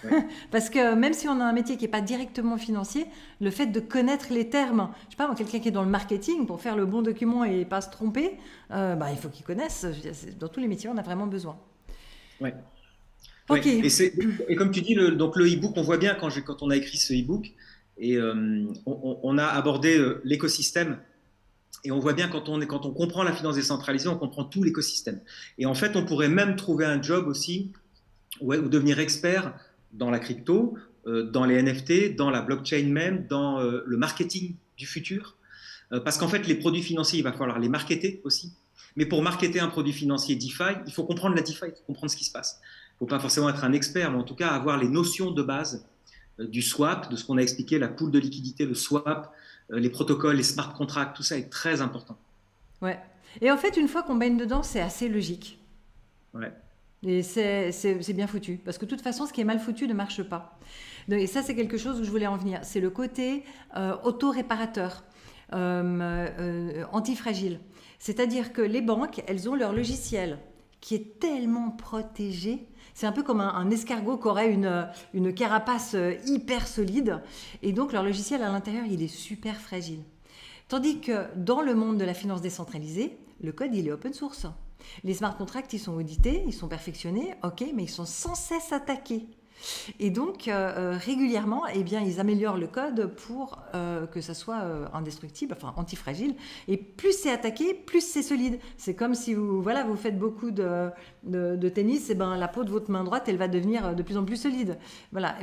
Ouais. Parce que même si on a un métier qui n'est pas directement financier, le fait de connaître les termes, je sais pas, quelqu'un qui est dans le marketing, pour faire le bon document et pas se tromper, il faut qu'il connaisse. Dans tous les métiers, on a vraiment besoin. Ouais. Okay. Et comme tu dis, le e-book, on voit bien quand on a écrit ce e-book, et on a abordé l'écosystème, et on voit bien quand on comprend la finance décentralisée, on comprend tout l'écosystème. Et en fait, on pourrait même trouver un job aussi, ou devenir expert dans la crypto, dans les NFT, dans la blockchain même, dans le marketing du futur. Parce qu'en fait, les produits financiers, il va falloir les marketer aussi. Mais pour marketer un produit financier DeFi, il faut comprendre la DeFi, il faut comprendre ce qui se passe. Il ne faut pas forcément être un expert, mais en tout cas avoir les notions de base du swap, de ce qu'on a expliqué, la pool de liquidité, le swap, les protocoles, les smart contracts, tout ça est très important. Ouais. Et en fait, une fois qu'on baigne dedans, c'est assez logique. Ouais. Et c'est bien foutu. Parce que de toute façon, ce qui est mal foutu ne marche pas. Et ça, c'est quelque chose où je voulais en venir. C'est le côté auto-réparateur, antifragile. C'est-à-dire que les banques, elles ont leur logiciel qui est tellement protégé. C'est un peu comme un escargot qui aurait une carapace hyper solide. Et donc, leur logiciel à l'intérieur, il est super fragile. Tandis que dans le monde de la finance décentralisée, le code, il est open source. Les smart contracts, ils sont audités, ils sont perfectionnés, ok, mais ils sont sans cesse attaqués. Et donc, régulièrement, ils améliorent le code pour que ça soit indestructible, enfin antifragile. Et plus c'est attaqué, plus c'est solide. C'est comme si vous faites beaucoup de tennis, la peau de votre main droite, elle va devenir de plus en plus solide. Voilà.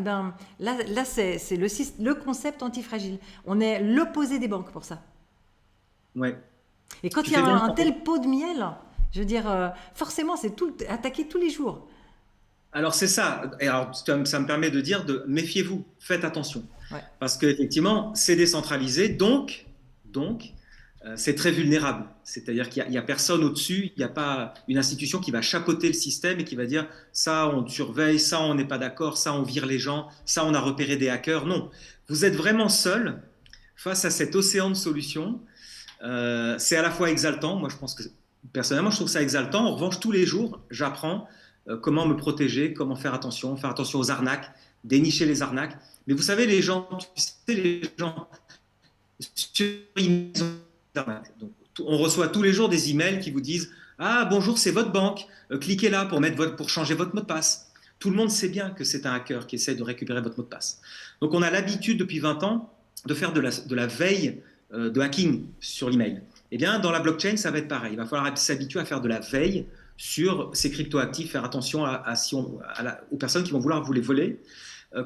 Là c'est le concept antifragile. On est l'opposé des banques pour ça. Ouais. Et quand il y a un tel pot de miel, je veux dire, forcément, c'est attaqué tous les jours. Alors c'est ça. Et alors ça me permet de dire méfiez-vous, faites attention, parce qu'effectivement c'est décentralisé, donc c'est très vulnérable. C'est-à-dire qu'il n'y a personne au-dessus, il n'y a pas une institution qui va chapeauter le système et qui va dire ça on surveille, ça on n'est pas d'accord, ça on vire les gens, ça on a repéré des hackers. Non, vous êtes vraiment seul face à cet océan de solutions. C'est à la fois exaltant. Moi je pense que personnellement je trouve ça exaltant. En revanche tous les jours j'apprends comment me protéger, comment faire attention aux arnaques, dénicher les arnaques. Mais vous savez, les gens sur donc, on reçoit tous les jours des emails qui vous disent « Ah, bonjour, c'est votre banque, cliquez là pour changer votre mot de passe. » Tout le monde sait bien que c'est un hacker qui essaie de récupérer votre mot de passe. Donc on a l'habitude depuis 20 ans de faire de la veille de hacking sur l'email. Eh bien, dans la blockchain, ça va être pareil. Il va falloir s'habituer à faire de la veille sur ces cryptoactifs, faire attention aux personnes qui vont vouloir vous les voler.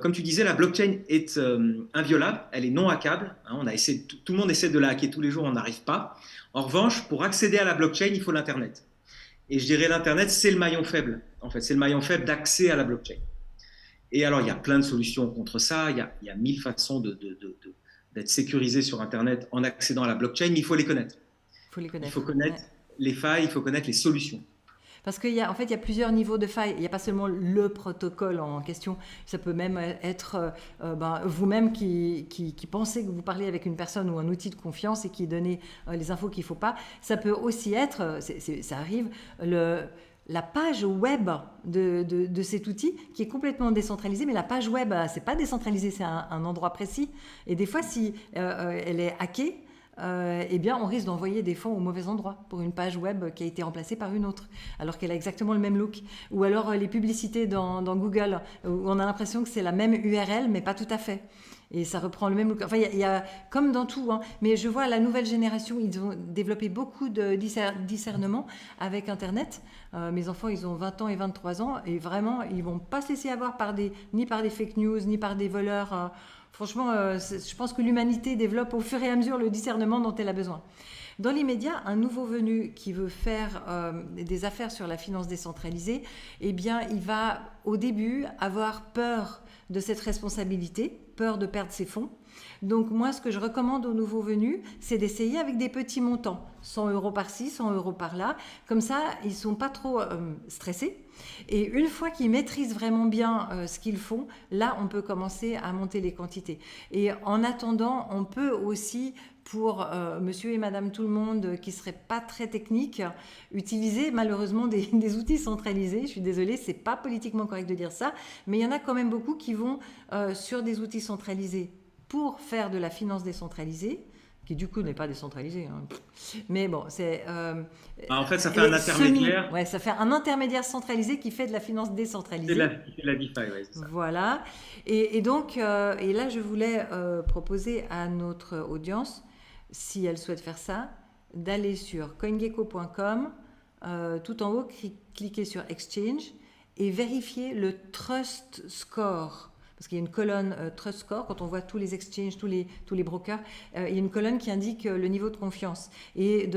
Comme tu disais, la blockchain est inviolable, elle est non hackable. Hein, tout le monde essaie de la hacker tous les jours, on n'arrive pas. En revanche, pour accéder à la blockchain, il faut l'Internet. Et je dirais l'Internet, c'est le maillon faible. En fait, c'est le maillon faible d'accès à la blockchain. Et alors, il y a plein de solutions contre ça. Il y a 1000 façons d'être sécurisé sur Internet en accédant à la blockchain, mais il faut les connaître. Il faut connaître les failles, il faut connaître les solutions. Parce qu'il y a plusieurs niveaux de failles. Il n'y a pas seulement le protocole en question. Ça peut même être vous-même qui pensez que vous parlez avec une personne ou un outil de confiance et qui donnez les infos qu'il ne faut pas. Ça peut aussi être, ça arrive, la page web de cet outil qui est complètement décentralisée. Mais la page web, ce n'est pas décentralisé, c'est un endroit précis. Et des fois, si elle est hackée, on risque d'envoyer des fonds au mauvais endroit pour une page web qui a été remplacée par une autre, alors qu'elle a exactement le même look. Ou alors les publicités dans Google, où on a l'impression que c'est la même URL, mais pas tout à fait. Et ça reprend le même look. Enfin, il y a comme dans tout, hein. Mais je vois la nouvelle génération, ils ont développé beaucoup de discernement avec Internet. Mes enfants, ils ont 20 ans et 23 ans, et vraiment, ils vont pas se laisser avoir ni par des fake news, ni par des voleurs. Franchement, je pense que l'humanité développe au fur et à mesure le discernement dont elle a besoin. Dans l'immédiat, un nouveau venu qui veut faire des affaires sur la finance décentralisée, eh bien, il va au début avoir peur de cette responsabilité, peur de perdre ses fonds. Donc moi, ce que je recommande aux nouveaux venus, c'est d'essayer avec des petits montants, 100 euros par-ci, 100 euros par-là. Comme ça, ils ne sont pas trop stressés. Et une fois qu'ils maîtrisent vraiment bien ce qu'ils font, là, on peut commencer à monter les quantités. Et en attendant, on peut aussi, pour monsieur et madame tout le monde qui ne seraient pas très techniques, utiliser malheureusement des outils centralisés. Je suis désolée, ce n'est pas politiquement correct de dire ça, mais il y en a quand même beaucoup qui vont sur des outils centralisés pour faire de la finance décentralisée, qui du coup n'est pas décentralisée. Hein. Mais bon, c'est... en fait, ça fait un intermédiaire. Ouais, ça fait un intermédiaire centralisé qui fait de la finance décentralisée. C'est la DeFi, ouais, c'est ça. Voilà. Et donc, et là, je voulais proposer à notre audience, si elle souhaite faire ça, d'aller sur coingecko.com, tout en haut, cliquer sur Exchange et vérifier le Trust Score. Parce qu'il y a une colonne Trust Score, quand on voit tous les exchanges, tous les brokers, il y a une colonne qui indique le niveau de confiance. Et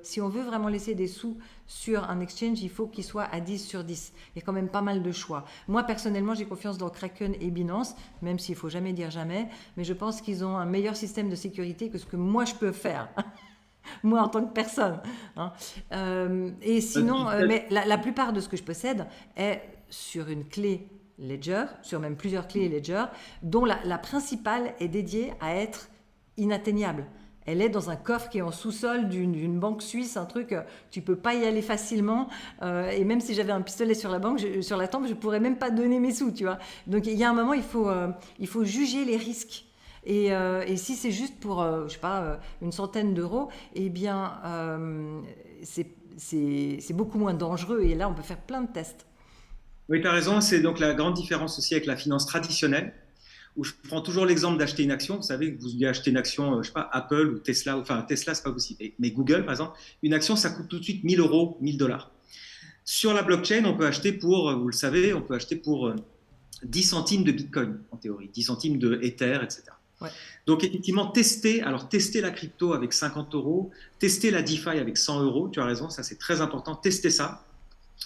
si on veut vraiment laisser des sous sur un exchange, il faut qu'il soit à 10 sur 10. Il y a quand même pas mal de choix. Moi, personnellement, j'ai confiance dans Kraken et Binance, même s'il ne faut jamais dire jamais, mais je pense qu'ils ont un meilleur système de sécurité que ce que moi, je peux faire. Moi, en tant que personne. Hein. Et sinon, mais la plupart de ce que je possède est sur une clé Ledger, sur même plusieurs clés Ledger, dont la principale est dédiée à être inatteignable. Elle est dans un coffre qui est en sous-sol d'une banque suisse, un truc, tu peux pas y aller facilement. Et même si j'avais un pistolet sur la tempe, je pourrais même pas donner mes sous, tu vois. Donc il y a un moment, il faut juger les risques. Et si c'est juste pour, je sais pas, une centaine d'euros, eh bien, c'est beaucoup moins dangereux. Et là, on peut faire plein de tests. Oui, tu as raison. C'est donc la grande différence aussi avec la finance traditionnelle, où je prends toujours l'exemple d'acheter une action. Vous savez, que vous voulez acheter une action, je sais pas, Apple ou Tesla. Enfin, Tesla, c'est pas possible. Mais Google, par exemple, une action, ça coûte tout de suite 1000 euros, 1000 dollars. Sur la blockchain, on peut acheter pour, vous le savez, on peut acheter pour 10 centimes de Bitcoin, en théorie, 10 centimes de Ether, etc. Ouais. Donc, effectivement, tester la crypto avec 50 euros, tester la DeFi avec 100 euros, tu as raison, ça c'est très important, tester ça.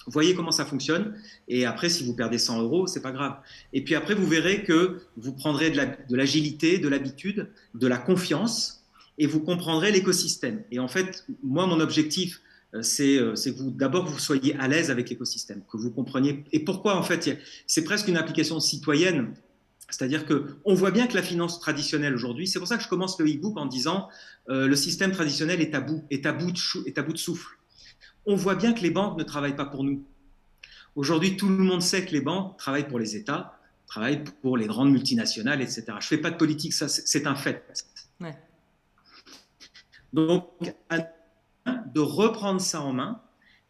Voyez comment ça fonctionne, et après, si vous perdez 100 euros, c'est pas grave. Et puis après, vous verrez que vous prendrez de l'agilité, de l'habitude, de la confiance, et vous comprendrez l'écosystème. Et en fait, moi, mon objectif, c'est que d'abord, vous soyez à l'aise avec l'écosystème, que vous compreniez. Et pourquoi, en fait, c'est presque une application citoyenne. C'est-à-dire qu'on voit bien que la finance traditionnelle aujourd'hui, c'est pour ça que je commence le e-book en disant le système traditionnel est à bout de souffle. On voit bien que les banques ne travaillent pas pour nous. Aujourd'hui, tout le monde sait que les banques travaillent pour les États, travaillent pour les grandes multinationales, etc. Je ne fais pas de politique, ça c'est un fait. Ouais. Donc, de reprendre ça en main,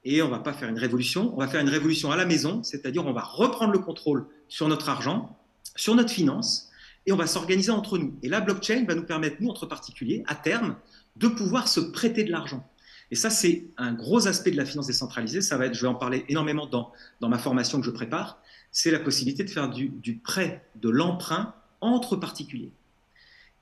et on ne va pas faire une révolution, on va faire une révolution à la maison, c'est-à-dire on va reprendre le contrôle sur notre argent, sur notre finance, et on va s'organiser entre nous. Et la blockchain va nous permettre, nous, entre particuliers, à terme, de pouvoir se prêter de l'argent. Et ça, c'est un gros aspect de la finance décentralisée. Ça va être, je vais en parler énormément dans ma formation que je prépare, c'est la possibilité de faire du prêt, de l'emprunt entre particuliers.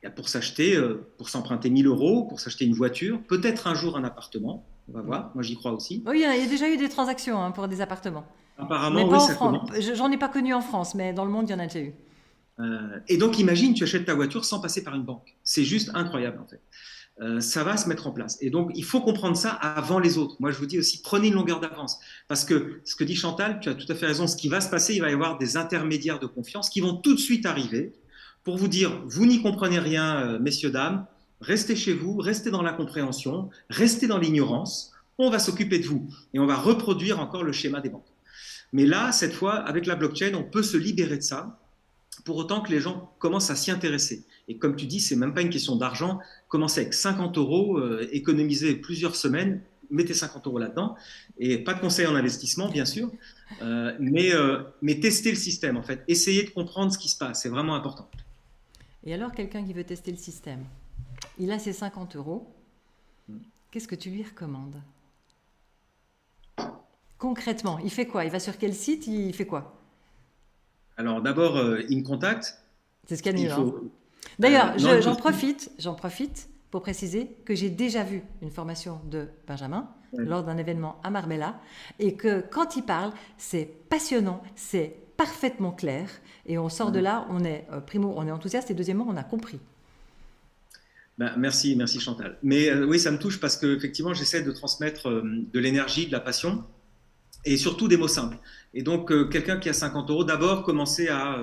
Et pour s'emprunter 1000 euros, pour s'acheter une voiture, peut-être un jour un appartement, on va voir, moi j'y crois aussi. Oui, il y a déjà eu des transactions pour des appartements. Apparemment, mais pas en France. J'en ai pas connu en France, mais dans le monde, il y en a déjà eu. Et donc, imagine, tu achètes ta voiture sans passer par une banque. C'est juste incroyable, en fait. Ça va se mettre en place. Et donc, il faut comprendre ça avant les autres. Moi, je vous dis aussi, prenez une longueur d'avance. Parce que ce que dit Chantal, tu as tout à fait raison, ce qui va se passer, il va y avoir des intermédiaires de confiance qui vont tout de suite arriver pour vous dire, vous n'y comprenez rien, messieurs, dames, restez chez vous, restez dans l'incompréhension, restez dans l'ignorance, on va s'occuper de vous. Et on va reproduire encore le schéma des banques. Mais là, cette fois, avec la blockchain, on peut se libérer de ça, pour autant que les gens commencent à s'y intéresser. Et comme tu dis, c'est même pas une question d'argent. Commencer avec 50 euros, économiser plusieurs semaines, mettez 50 euros là-dedans. Et pas de conseil en investissement, bien sûr, mais testez le système, en fait. Essayez de comprendre ce qui se passe, c'est vraiment important. Et alors, quelqu'un qui veut tester le système, il a ses 50 euros, qu'est-ce que tu lui recommandes? Concrètement, il fait quoi? Il va sur quel site? Il fait quoi? Alors d'abord, in contact, C'est ce qu'il y a de il mieux, hein. faut... D'ailleurs, non, il j'en faut... profite pour préciser que j'ai déjà vu une formation de Benjamin Ouais. lors d'un événement à Marbella et que quand il parle, c'est passionnant, c'est parfaitement clair et on sort de là, on est primo, on est enthousiaste et deuxièmement, on a compris. Ben, merci, merci Chantal. Mais oui, ça me touche parce qu'effectivement, j'essaie de transmettre de l'énergie, de la passion et surtout des mots simples. Et donc, quelqu'un qui a 50 euros, d'abord, commencer à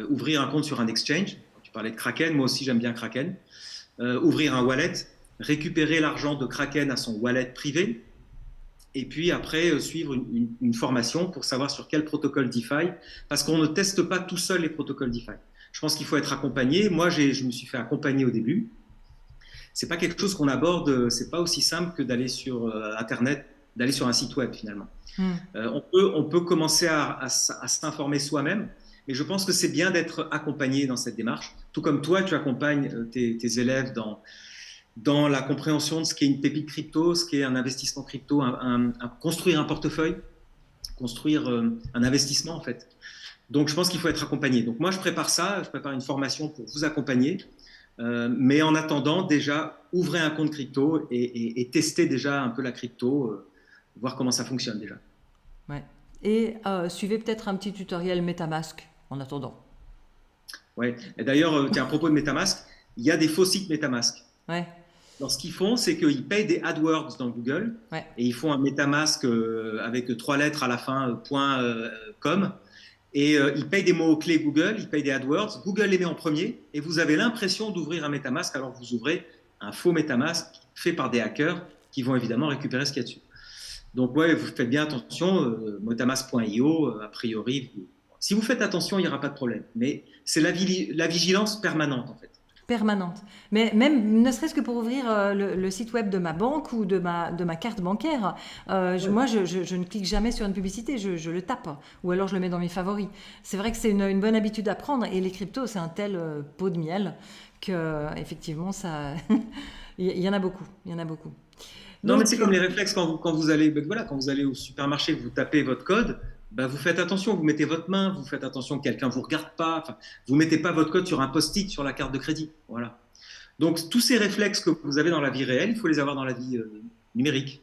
ouvrir un compte sur un exchange. Tu parlais de Kraken, moi aussi j'aime bien Kraken. Ouvrir un wallet, récupérer l'argent de Kraken à son wallet privé, et puis après suivre une formation pour savoir sur quel protocole DeFi, parce qu'on ne teste pas tout seul les protocoles DeFi. Je pense qu'il faut être accompagné. Moi, je me suis fait accompagner au début. C'est pas quelque chose qu'on aborde, c'est pas aussi simple que d'aller sur Internet, d'aller sur un site web finalement. On peut commencer à s'informer soi-même, mais je pense que c'est bien d'être accompagné dans cette démarche, tout comme toi, tu accompagnes tes élèves dans la compréhension de ce qu'est une pépite crypto, ce qu'est un investissement crypto, construire un portefeuille, construire un investissement en fait. Donc je pense qu'il faut être accompagné. Donc moi je prépare ça, je prépare une formation pour vous accompagner, mais en attendant déjà ouvrez un compte crypto et testez déjà un peu la crypto, voir comment ça fonctionne déjà. Ouais. Et suivez peut-être un petit tutoriel MetaMask en attendant. Ouais. Et d'ailleurs, tiens, à propos de MetaMask, il y a des faux sites MetaMask. Ouais. Alors, ce qu'ils font, c'est qu'ils payent des AdWords dans Google Ouais. et ils font un MetaMask avec 3 lettres à la fin, .com. Et ils payent des mots-clés Google, ils payent des AdWords. Google les met en premier et vous avez l'impression d'ouvrir un MetaMask alors que vous ouvrez un faux MetaMask fait par des hackers qui vont évidemment récupérer ce qu'il y a dessus. Donc, ouais, vous faites bien attention. MetaMask.io, a priori, si vous faites attention, il n'y aura pas de problème. Mais c'est la vigilance permanente, en fait. Permanente. Mais même, ne serait-ce que pour ouvrir le site web de ma banque ou de ma carte bancaire, moi, je ne clique jamais sur une publicité, je le tape. Ou alors, je le mets dans mes favoris. C'est vrai que c'est une bonne habitude à prendre. Et les cryptos, c'est un tel pot de miel que, effectivement, ça... il y en a beaucoup. Il y en a beaucoup. Non, mais c'est comme les réflexes quand vous allez, voilà, quand vous allez au supermarché, vous tapez votre code, bah, vous faites attention, vous mettez votre main, vous faites attention que quelqu'un ne vous regarde pas, enfin, vous ne mettez pas votre code sur un post-it sur la carte de crédit. Voilà. Donc, tous ces réflexes que vous avez dans la vie réelle, il faut les avoir dans la vie numérique.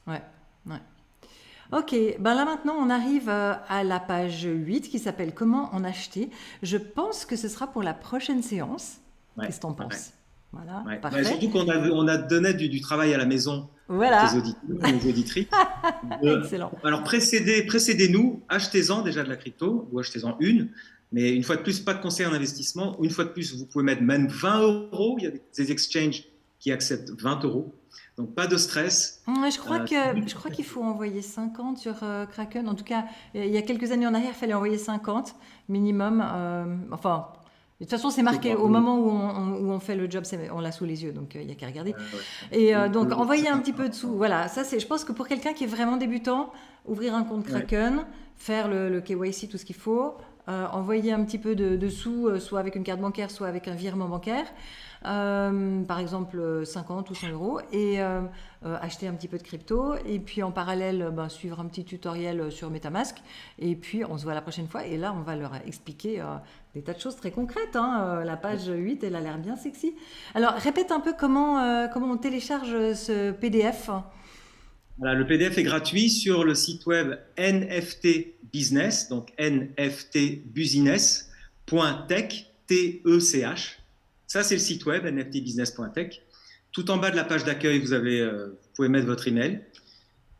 Ouais, ouais. Ok, ben là maintenant on arrive à la page 8 qui s'appelle Comment en acheter. Je pense que ce sera pour la prochaine séance. Ouais, Qu'est-ce que tu en penses? ouais. Voilà, Ouais. parfait. Surtout on a donné du travail à la maison voilà. à tes auditeurs, nos auditrices. Excellent. Alors précédez-nous, achetez-en déjà de la crypto ou achetez-en une. Mais une fois de plus, pas de conseil en investissement. Une fois de plus, vous pouvez mettre même 20 euros. Il y a des exchanges qui acceptent 20 euros. Donc pas de stress. Je crois qu'il faut envoyer 50 sur Kraken. En tout cas, il y a quelques années en arrière, il fallait envoyer 50 minimum. Enfin, de toute façon, c'est marqué au moment où on fait le job, on l'a sous les yeux, donc il n'y a qu'à regarder. Ouais. Et donc, envoyer un petit peu de sous. Voilà, ça, je pense que pour quelqu'un qui est vraiment débutant, ouvrir un compte Kraken, faire le KYC, tout ce qu'il faut, envoyer un petit peu de sous, soit avec une carte bancaire, soit avec un virement bancaire. Par exemple 50 ou 100 euros et acheter un petit peu de crypto et puis en parallèle suivre un petit tutoriel sur MetaMask et puis on se voit la prochaine fois et là on va leur expliquer des tas de choses très concrètes hein. La page 8 elle a l'air bien sexy. Alors répète un peu comment on télécharge ce PDF. Voilà, le PDF est gratuit sur le site web NFT Business, donc nftbusiness.tech, T-E-C-H. Ça, c'est le site web, nftbusiness.tech. Tout en bas de la page d'accueil, vous pouvez mettre votre email.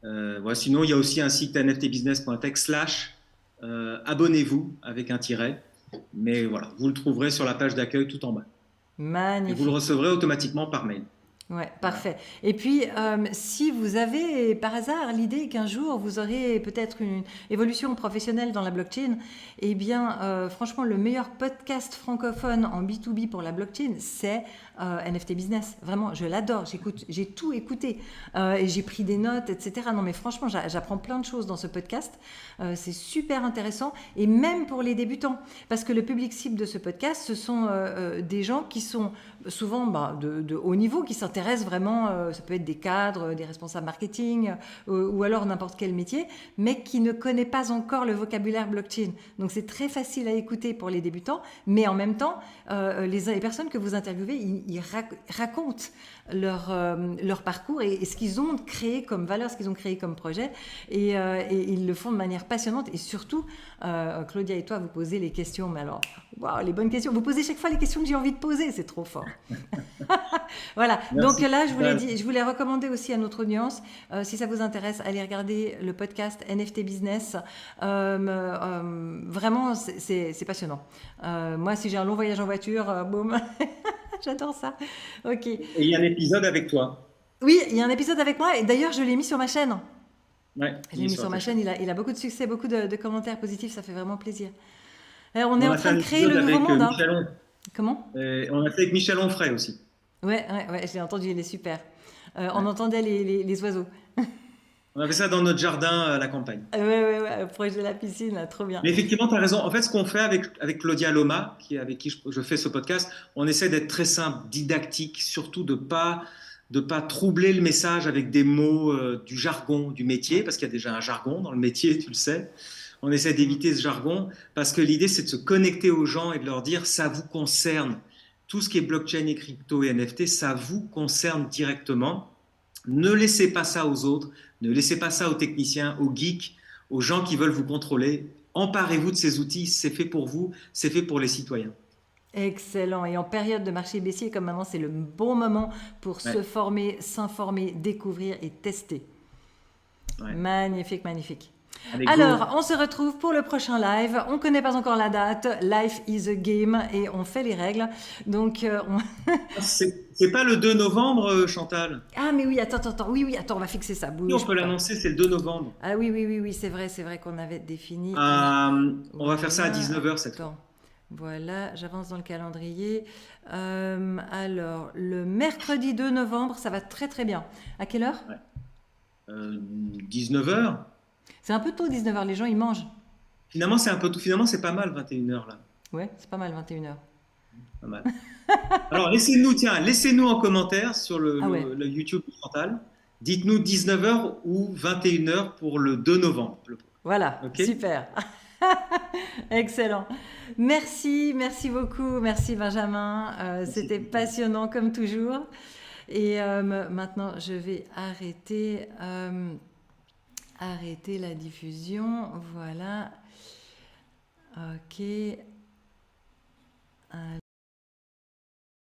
Voilà, sinon, il y a aussi un site nftbusiness.tech/abonnez-vous avec un tiret. Mais voilà, vous le trouverez sur la page d'accueil tout en bas. Magnifique. Et vous le recevrez automatiquement par mail. Ouais, Voilà. parfait. Et puis, si vous avez par hasard l'idée qu'un jour vous aurez peut-être une évolution professionnelle dans la blockchain, eh bien, franchement, le meilleur podcast francophone en B2B pour la blockchain, c'est NFT Business. Vraiment, je l'adore. J'écoute, j'ai tout écouté et j'ai pris des notes, etc. Non, mais franchement, j'apprends plein de choses dans ce podcast. C'est super intéressant et même pour les débutants, parce que le public cible de ce podcast, ce sont des gens qui sont souvent de haut niveau, qui s'intéressent vraiment, ça peut être des cadres, des responsables marketing, ou alors n'importe quel métier, mais qui ne connaît pas encore le vocabulaire blockchain. Donc c'est très facile à écouter pour les débutants, mais en même temps, les personnes que vous interviewez, ils racontent leur parcours et ce qu'ils ont créé comme valeur, ce qu'ils ont créé comme projet, et ils le font de manière passionnante. Et surtout, Claudia et toi, vous posez les questions, mais alors, waouh, les bonnes questions. Vous posez chaque fois les questions que j'ai envie de poser, c'est trop fort. Voilà, donc Merci. là, je voulais recommander aussi à notre audience, si ça vous intéresse, allez regarder le podcast NFT Business. Vraiment, c'est passionnant. Moi, si j'ai un long voyage en voiture, boum, j'adore ça. Ok. Et il y a un épisode avec toi. Oui, il y a un épisode avec moi, et d'ailleurs, je l'ai mis sur ma chaîne. Ouais, Je il l'ai est mis sur sur ta ma chaîne. chaîne, il a beaucoup de succès, beaucoup de commentaires positifs, ça fait vraiment plaisir. Alors, on est On en a fait train un de créer épisode le nouveau avec monde, hein. Michel Comment? On a fait avec Michel Onfray aussi. Ouais, je l'ai entendu, il est super. On entendait les oiseaux. On a fait ça dans notre jardin à la campagne. Ouais, proche de la piscine, là, trop bien. Mais effectivement, tu as raison. En fait, ce qu'on fait avec Claudia Loma, avec qui je fais ce podcast, on essaie d'être très simple, didactique, surtout de pas troubler le message avec des mots du jargon du métier, Ouais. parce qu'il y a déjà un jargon dans le métier, tu le sais. On essaie Mm. d'éviter ce jargon parce que l'idée, c'est de se connecter aux gens et de leur dire, ça vous concerne. Tout ce qui est blockchain et crypto et NFT, ça vous concerne directement. Ne laissez pas ça aux autres, ne laissez pas ça aux techniciens, aux geeks, aux gens qui veulent vous contrôler. Emparez-vous de ces outils, c'est fait pour vous, c'est fait pour les citoyens. Excellent. Et en période de marché baissier, comme maintenant, c'est le bon moment pour se Ouais, former, s'informer, découvrir et tester. ouais. Magnifique, magnifique. Allez, go. Alors, on se retrouve pour le prochain live. On ne connaît pas encore la date. Life is a game et on fait les règles. Donc, C'est pas le 2 novembre, Chantal. ah, mais oui, attends. Oui, attends, on va fixer ça. Si on Bouge peut pas. l'annoncer, c'est le 2 novembre. Ah oui, c'est vrai qu'on avait défini. On va faire ça à Voilà, 19h cette fois. attends. Voilà, j'avance dans le calendrier. Alors, le mercredi 2 novembre, ça va très très bien. À quelle heure? Ouais. 19h. C'est un peu tôt, 19h, les gens ils mangent. Finalement, c'est un peu tout. Finalement, c'est pas mal, 21h là. Ouais, c'est pas mal, 21h. Pas mal. Alors, laissez-nous, tiens, laissez-nous en commentaire sur Ah ouais, le YouTube de Chantal. Dites-nous 19h ou 21h pour le 2 novembre. voilà, OK? super. Excellent. Merci beaucoup. Merci Benjamin. Merci. C'était passionnant comme toujours. Et maintenant, je vais arrêter la diffusion. Voilà. Ok. Alors.